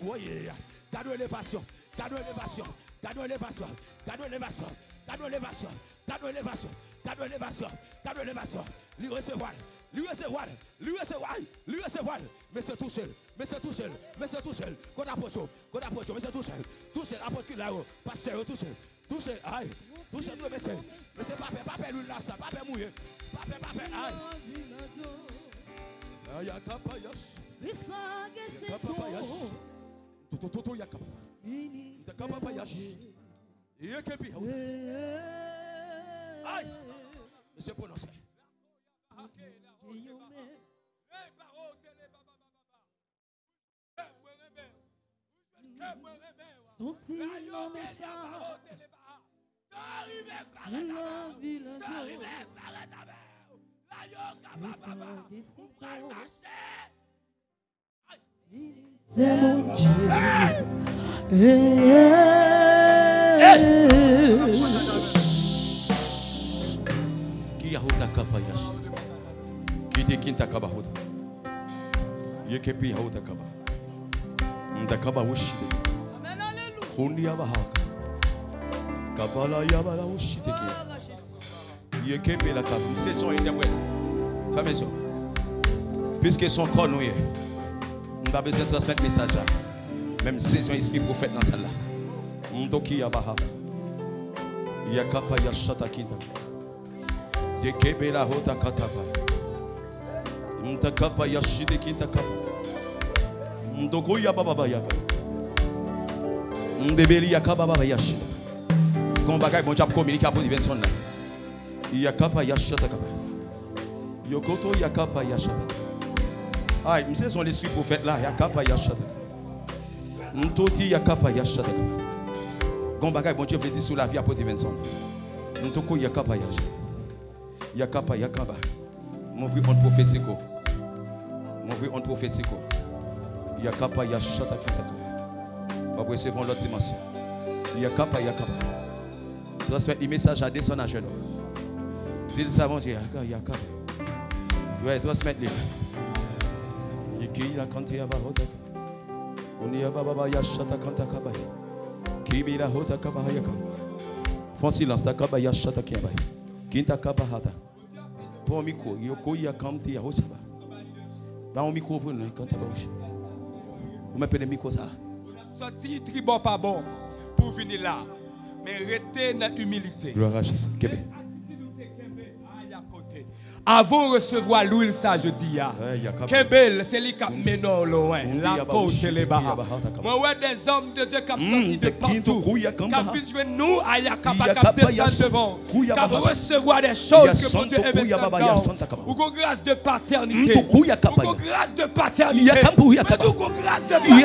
Oui. Cadeau élévation. Cadeau élévation. Cadeau élévation. Cadeau élévation. Cadeau élévation. Cadeau élévation. Cadeau élévation. Cadeau élévation. Lui recevoir. Lui recevoir. Lui recevoir. Lui recevoir. Mais c'est tout seul. Mais c'est tout seul. Mais c'est tout seul. Qu'on approche. Qu'on approche. Mais c'est tout seul. Tout seul. Apôtre qui là-haut. Pasteur tout seul. Tout seul. Aïe. Tout seul. Mais c'est pas fait. Pas fait l'huile là ça. Pas fait mouiller. Pas fait. Pas fait. Aïe. Aïe. Yakapayash. Yakapayash. Toto yakapa. Yakapayash. Yekebi. Aïe. Monsieur prononcé. C'est mon Dieu. Qui a hota kapayash. Qui te kinta kabahota. Yekepi hota kaba. Ndakaba wushite. Amen, alléluia. Kundi abahaka. Kabala yabala wushite ki. Yekepi la kaba. Saison interprète. Femme et soeur. Puisque son corps nous est. On n'a pas besoin de transmettre le message. Même saison esprit prophète dans celle-là. Mdoki yabaha. Yakapa yashata kinta. Yekebe la hota katapa. Mtakapa yashide kinta kapa. Mdoko yababa yaka. Mdebeli yakaba baba yashida. Quand bagay bon job communiquer pour Vincent là. Yakapa yashata kapa. Yokoto yakapa yashata. Aïe, monsieur son l'esprit prophète là, yakapa yashata. Ntoti yakapa yashata. Gon bagay bon Dieu veut dire sur la vie apôtre Vincent. Ntoko yakapa yashata. Yakapa yakaba. Mon vrai on prophético. Mon vrai on prophético. Yakapa yashata kitaka. Va recevoir l'autre dimension. Yakapa yakaba. Transmettre le message à descendre à genoux. Dis le savant Dieu yakapa. Ouais, transmettre les. Qui la kanti ya bahota on y a baba ya shata kanta kabaya qui bi la hota kabaya ka font silence ta kabaya shata kabaya kinta kabahata pour micro yoko ya kanti ya hota ba on micro pour nous kanta ba on m'appelle le micro ça sorti tribon pas bon pour venir là mais rester dans humilité gloire à Jésus Québec. Avant de recevoir l'huile, ça je dis. Kebel, c'est lui qui mène loin. La côte les bas. Moi, ouais, des hommes de Dieu qui sont sortis de partout. Qui viennent jouer nous à Yakaba, qui descendent devant. Qui recevoir des choses que mon Dieu investit dedans. Ou qu'on grâce de paternité. Ou qu'on grâce de paternité. Ou qu'on grâce de paternité.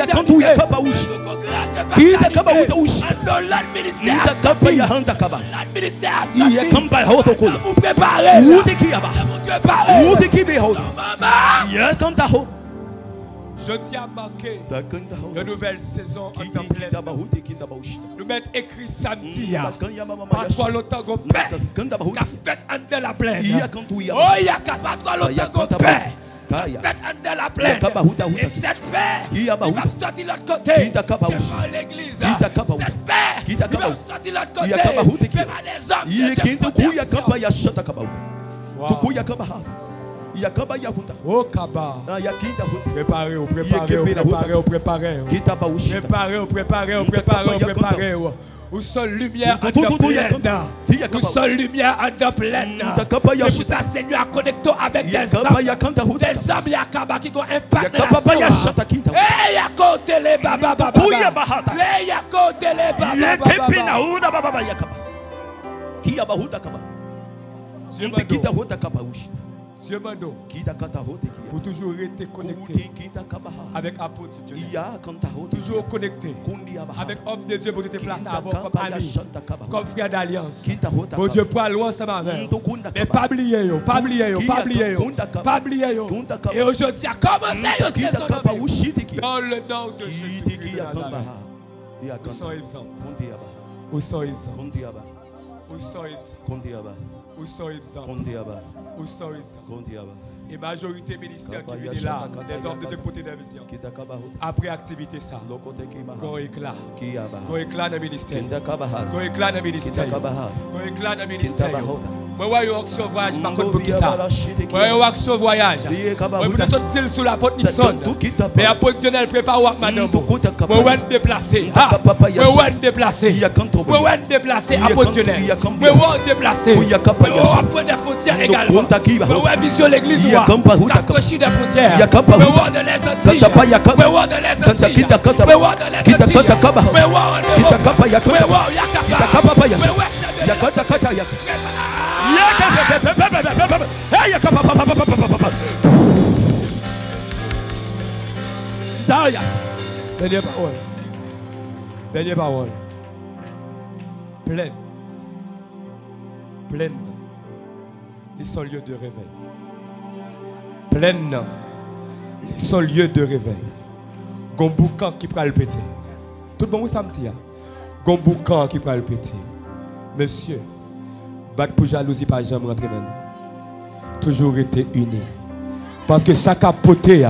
Vous préparez. Je tiens à marquer une nouvelle saison en temps plein. Nous mettons écrit samedi. Pas trop longtemps qu'on paie. Qu'a fait en de la plaine. Oh, il y a pas trop longtemps qu'on paie. Faites en de la plaine. Et cette paix, il va sortir de l'autre côté. Devant l'église. Cette paix, il va sortir de l'autre côté. Devant les hommes. Il est oh Kaba, préparez-vous, préparez-vous, préparez-vous. Où sont lumière en de pleine. Où sont lumière en de pleine. C'est pour ça Seigneur a connecté avec des hommes. Des hommes Yakaba qui ont impact dans la foi. Eh Yako tele baba baba. Eh Yako tele baba baba. Dieu m'a donné pour toujours rester connecté avec apôtre Dieu. Toujours connecté avec homme de Dieu pour te placer avant comme ami, comme frère d'alliance. Pour Dieu pour aller ensemble avec. Mais pas oublier, pas oublier, pas oublier, pas oublier. Et aujourd'hui, à commencer dans le nom de Jésus-Christ de Nazareth. Où sont exempts? Où sont exempts? Où sont exempts? Où sont exempts? Où sont exempts? Et majorité ministère qui vient là, des hommes de deux côtés de la vision. Après activité ça, go éclat. Go éclat dans le ministère. Go éclat dans le ministère. Go éclat dans le ministère. Moi, je vais action voyage, par contre, pour qui ça? Moi, je vais action voyage. Moi, je vais tout dire sur la porte Nixon. Mais la porte Dionel prépare avec madame. Moi, je vais déplacer. Moi, je vais déplacer. Moi, je vais déplacer à porte Dionel. Moi, je vais déplacer. Moi, je vais prendre des frontières également. Moi, je vais viser l'église. Accrocher des frontières. Mais voir de les Antilles. Mais voir de les Antilles. Mais voir de les Antilles. Mais voir dernière parole. Dernière parole. Pleine. Pleine. Ils sont lieu de réveil. Pleine, son lieu de réveil. Gomboukan qui peut le péter. Tout le monde ça me dit. Gomboukan qui peut le péter. Monsieur, battre pour jalousie pas jamais rentrer dans nous. Toujours été unis. Parce que ça a poté,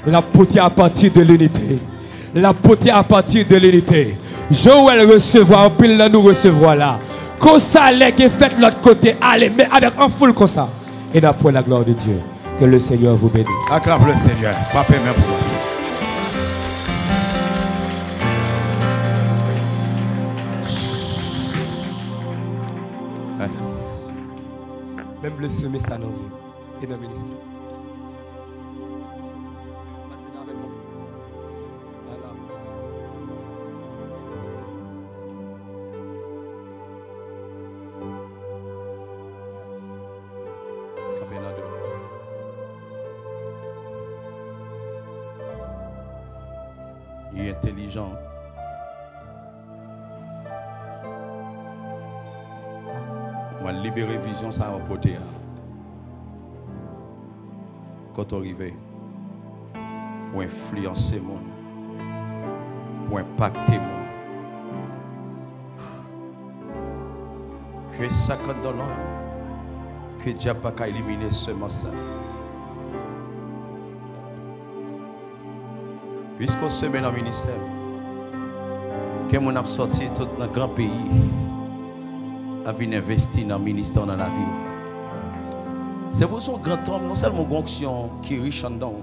la poté à partir de l'unité. La poté à partir de l'unité. Joël recevra, en pile là nous recevoir là. Comme ça, les qui fait l'autre côté, allez, mais avec un foule comme ça. Et d'après la gloire de Dieu. Que le Seigneur vous bénisse. Acclame le Seigneur. Papa, même pour moi. Même le semer ça dans la vie et dans le ministère. Il est intelligent. On va libérer vision ça en côté. Quand on arrive pour influencer le monde, pour impacter le monde. Que ça quand dans l'homme, que Dieu n'a pas qu'à éliminer seulement ça. Puisqu'on se met dans le ministère, que mon a sorti tout dans le grand pays, a venir investir dans le ministère dans la vie. C'est pour son grand homme, non seulement une onction qui est riche en dedans,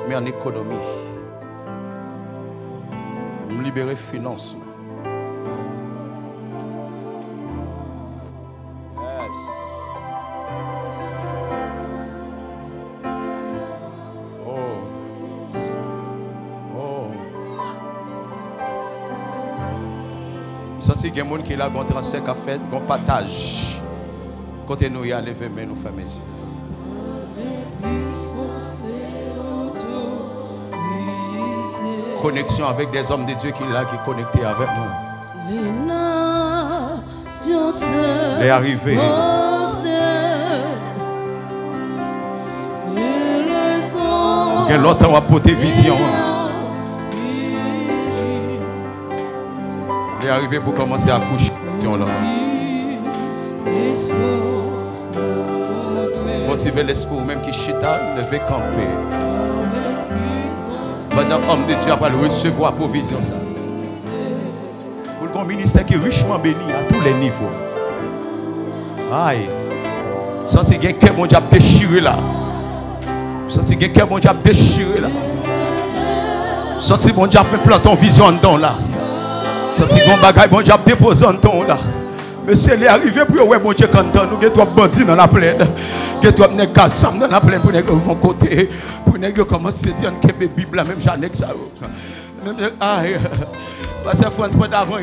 mais en économie. Me libérer finance. Si il y a des gens qui ont un transfert à faire, un partage. Côté nous, il y a levé, mais nous faisons mes yeux. Connexion avec des hommes de Dieu qui sont là, qui sont connectés avec nous. Les arrivés. Il y a longtemps à porter vision. Il est arrivé pour commencer à coucher. Motiver l'esprit même qui chita, lever camper. Pendant l'homme de Dieu va le recevoir provision. Pour le ministère qui est richement béni à tous les niveaux. Aïe. Ça c'est quelqu'un qui a déchiré là. Ça c'est quelqu'un qui a déchiré là. Ça c'est mon Dieu qui plante en vision dedans là. Si on bagaille, bon Dieu a déposé en ton là. Monsieur, il est arrivé pour ouais, bon Dieu, quand nous avons trois bandits dans la plaine, nous avons des cassams dans la plaine pour nous vont côté, pour nous commencer à dire que la Bible, même j'en ai que ça. Parce que France, pas d'avant,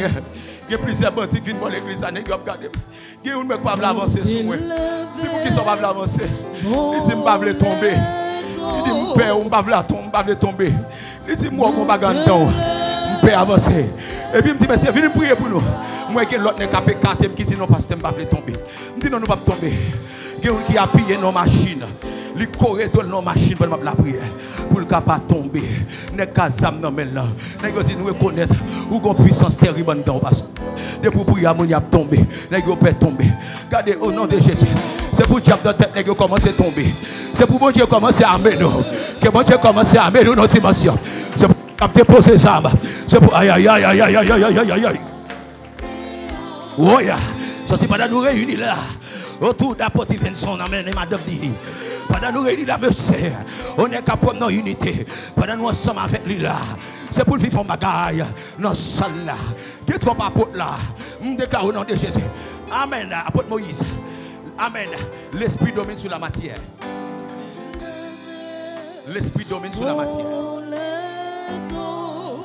Il y a plusieurs bandits qui viennent pour l'église, il y a qui ne pas avancer sur moi. Il faut qu'ils ne sont pas avancer. Il dit, je ne pas tomber. Il dit, père, on ne pas tomber. Il dit, moi, on ne va pas temps. Je peux avancer. Et puis, il me dit, monsieur, venez prier pour nous. Moi, qui l'autre n'est qu'à pécater, qui dit, non, parce que je ne vais pas tomber. Il dit, non, nous ne pouvons pas tomber. Il y a qui a pillé nos machines. Il corridor nos machines pour la prière. Pour le capable tomber. N'est qu'à zam non mais là. N'est que nous reconnaître ou qu'on puissance terrible dedans parce que depuis prier mon y a tombé. N'est que peut tomber. Regardez au nom de Jésus. C'est pour diable de tête n'est que commencer à tomber. C'est pour bon Dieu commencer à amener nous. Que bon Dieu commencer à amener nous notre dimension. C'est pour déposer les armes. C'est pour aïe aïe aïe aïe aïe aïe aïe aïe aïe. Oh ya. Ça c'est pendant nous réunis là. Autour d'apôtre Vincent, amen, et madame dit. Pendant nous réunis là, monsieur, on est capable de unité. Pendant nous ensemble avec lui là. C'est pour le vivre en bagaille. Dans la salle là. Qui trois apôtres là. Nous déclarons au nom de Jésus. Amen. Apôtre Moïse. Amen. L'esprit domine sur la matière. L'esprit domine sur la matière.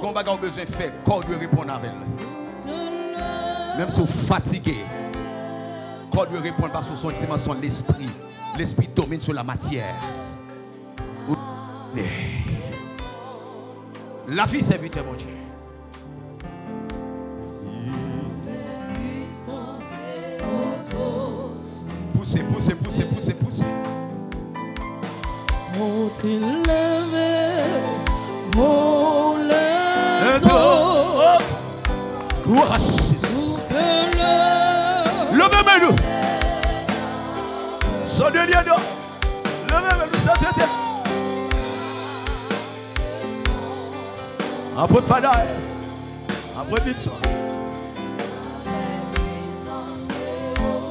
Quand on a besoin de faire, corps doit répondre avec elle. Même si vous fatigué. Quand doit répondre parce que son dimension de l'esprit. L'esprit domine sur la matière. La vie serviteur, mon Dieu. Poussez, poussez, poussez, poussez, poussez. Faut-il lever vos lèvres? Levez-nous. Son dernier dos. Levez-nous, ça tête. Après Fada. Après Bitson.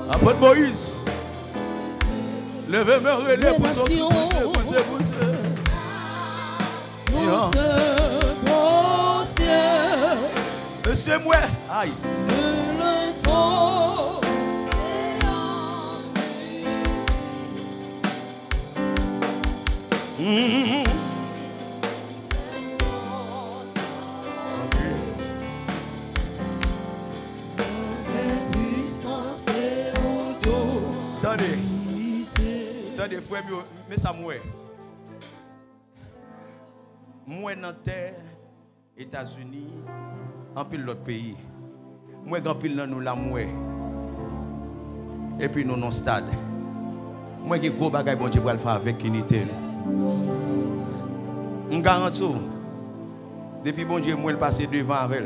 Après Moïse. Levez-moi, relève pour pousser. Monsieur moi. Aïe. Attendez, frère, mais ça mouait. Moi dans terre, États-Unis, en pile l'autre pays. Moi grand pile dans nous la mouais. Et puis nous non stade. Moi qui gros bagay bon Dieu pour le faire avec unité. On garantit. Depuis bon Dieu moi le passer devant avec.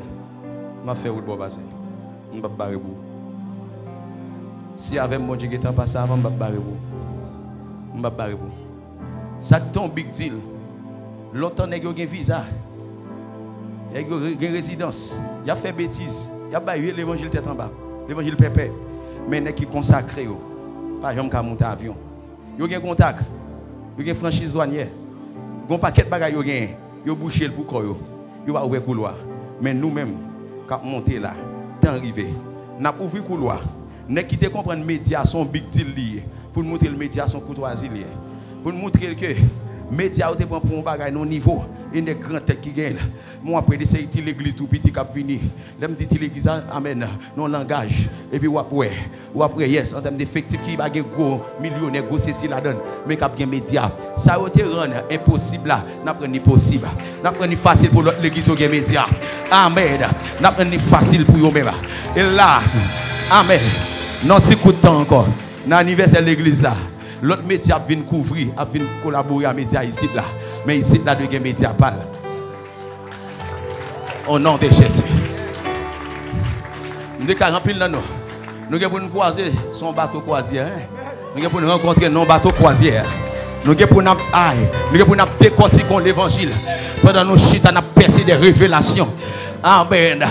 M'a fait route pour passer. On va barrer vous. Si avec mon Dieu qui est en passé avant, on va barrer vous. On va barrer vous. Ça tombe big deal. Longtemps nèg yo gen visa. Nèg yo gen résidence. Il a fait bêtise. Il a baillé l'évangile tête en bas. L'évangile pépé. Mais nèg qui consacré yo. Pas jamais ka monter avion. Yo gen contact. Yo gen franchise douanière. Gon paquet bagay yo gen. Yo boucher pour ko yo. Yo va ouvrir couloir. Mais nous-mêmes quand monter là, temps arrivé. N'a ouvrir couloir. Nèg qui te comprendre média son big deal lié pour nous montrer le média son courtoisie lié. Pour nous montrer que média ou te prend pour un bagay non niveau et des grands têtes qui gagnent. Moi après d'essayer l'église tout petit cap venir. L'aime dit l'église amen non langage et puis ou après yes en termes d'effectifs qui va gagner gros millionnaire gros ceci la donne mais cap gain média. Ça ou te rend impossible là, n'a prendre possible. N'a prendre facile pour l'église au gain média. Amen. N'a prendre facile pour eux même. Et là amen. Non petit coup de temps encore. Dans l'anniversaire de l'église là. L'autre média vient couvrir, vient collaborer avec les médias ici là. Mais ici là, il y a des médias pas. Au nom de Jésus. Nous avons rempli là nous. Nous avons croiser son bateau croisière. Nous avons rencontrer non bateau croisière. Nous avons décortiquer l'évangile. Pendant nous chita n'a percé des révélations. Amen.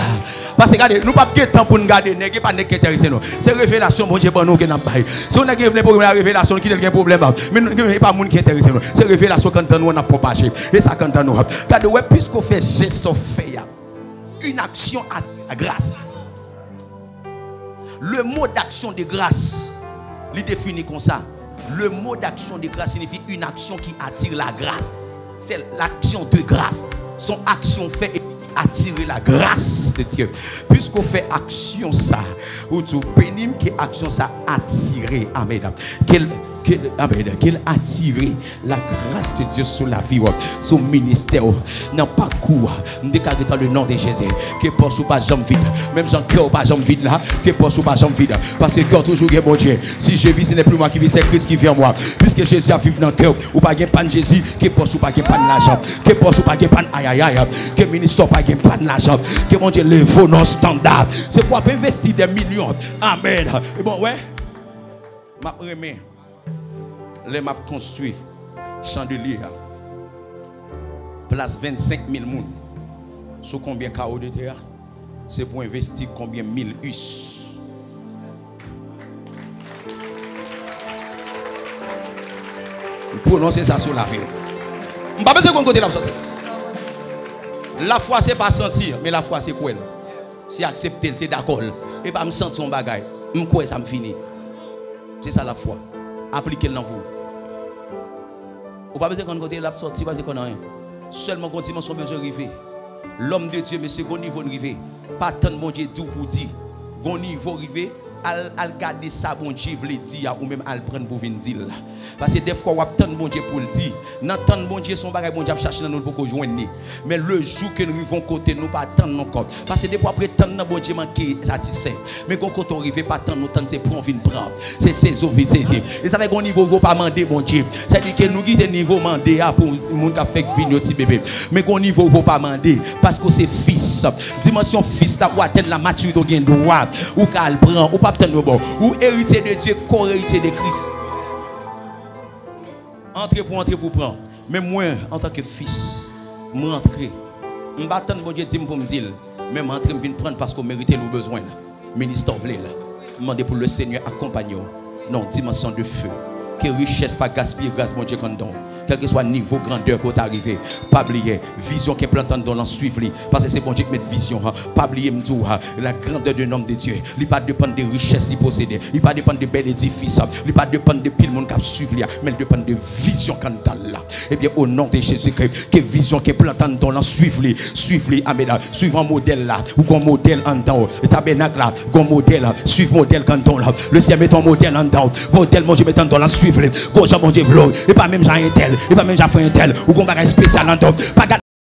Parce que regardez, nous n'avons pas de temps pour nous garder, nous n'avons pas de temps qui intéresse nous. C'est révélation, bon Dieu, pour nous qui n'avons pas. Si on a un problème de révélation, qui a un problème, mais nous n'avons pas de monde qui intéresse nous. C'est révélation quand nous on a propagé. Et ça quand nous. Regardez, puisqu'on fait geste, on fait une action à grâce. Le mot d'action de grâce, il définit comme ça. Le mot d'action de grâce signifie une action qui attire la grâce. C'est l'action de grâce. Son action fait attirer la grâce de Dieu. Puisqu'on fait action ça, ou tout bénim que action ça attirer. Amen. Qu'elle attire la grâce de Dieu sur la vie, sur le ministère, non pas coup, déclaré dans le nom de Jésus, que poche ou pas jambe vide, même Jean cœur pas jambe vide là, que poche ou pas jambe vide, parce que cœur toujours est bon Dieu. Si je vis, ce n'est plus moi qui vis, c'est Christ qui vit en moi. Puisque Jésus a vécu dans le cœur, ou pas de pan Jésus, que poche ou pas de pan l'argent, que poche ou pas de pan aïe aïe aïe, que ministère pas de pan l'argent, que mon Dieu le vaut non standard. C'est pour investir des millions. Amen. Et bon, ouais, ma remets. Les maps construits, chandelier, place 25 000 personnes. Sur combien de carreaux de terre? C'est pour investir combien 1000 us. Prononcez ça sur la vie. Je ne sais pas si vous côté la sortie. La foi, ce n'est pas sentir, mais la foi, c'est quoi? C'est accepter, c'est d'accord. Et pas me sentir un bagage. Je crois que ça me finit. C'est ça la foi. Appliquez-le dans vous. Vous pas besoin qu'on côté la sortie parce qu'on a rien. Seulement qu'on dimension besoin arriver. L'homme de Dieu, mais c'est bon niveau arrivé. Pas tant de bon Dieu tout pour dire. Bon niveau arrivé. Al garder ça bon Dieu veut dire ou même al prendre pour venir dire. Parce que des fois on attend bon Dieu pour le dire. Dans tant bon Dieu son bagage bon Dieu chercher dans nous pour joindre. Mais le jour que nous vivons côté nous pas attendre non corps. Parce que des fois après tant bon Dieu manquer satisfait. Mais quand on arrive pas tant nous tant c'est pour venir prendre. C'est saison saisir. Et ça fait qu'on niveau faut pas demander bon Dieu. Ça dit que nous quitter niveau demander pour monde qui fait venir petit bébé. Mais qu'on niveau faut pas demander parce que c'est fils. Dimension fils ta ou atteindre la maturité au gain droit ou qu'elle prend ou pas ou héritier de Dieu, co-héritier de Christ. Entrer pour prendre. Mais moi, en tant que fils, moi entrer. Je ne vais pas attendre bon Dieu pour me dire, mais je entrer, je viens prendre parce qu'on mérite nos besoins. Ministre vle là. Demandez pour le Seigneur accompagner. Non, dimension de feu. Que richesse pas gaspiller grâce mon Dieu quand don. Quel que soit le niveau grandeur qu'on arrivé, pas oublier vision qui est plantée dans l'en suivre parce que c'est bon Dieu qui met vision, pas oublier la grandeur de nom de Dieu. Il pas dépendre des richesses qu'il possède, il pas dépendre de bel édifice, il pas dépendre de pile monde qui suivre mais il dépend de vision quand là. Et bien au nom de Jésus-Christ, que vision qui est plantée dans l'en suivre, amen, suivre un modèle là ou un modèle en dedans, le tabernacle là, un modèle, suivre modèle quand on là, le ciel met un modèle en dedans, modèle mon Dieu mettant dans l'en suivre, mon Dieu et pas même Jean et tel. Et pas même j'ai fait un tel ou qu'on va spécial en top.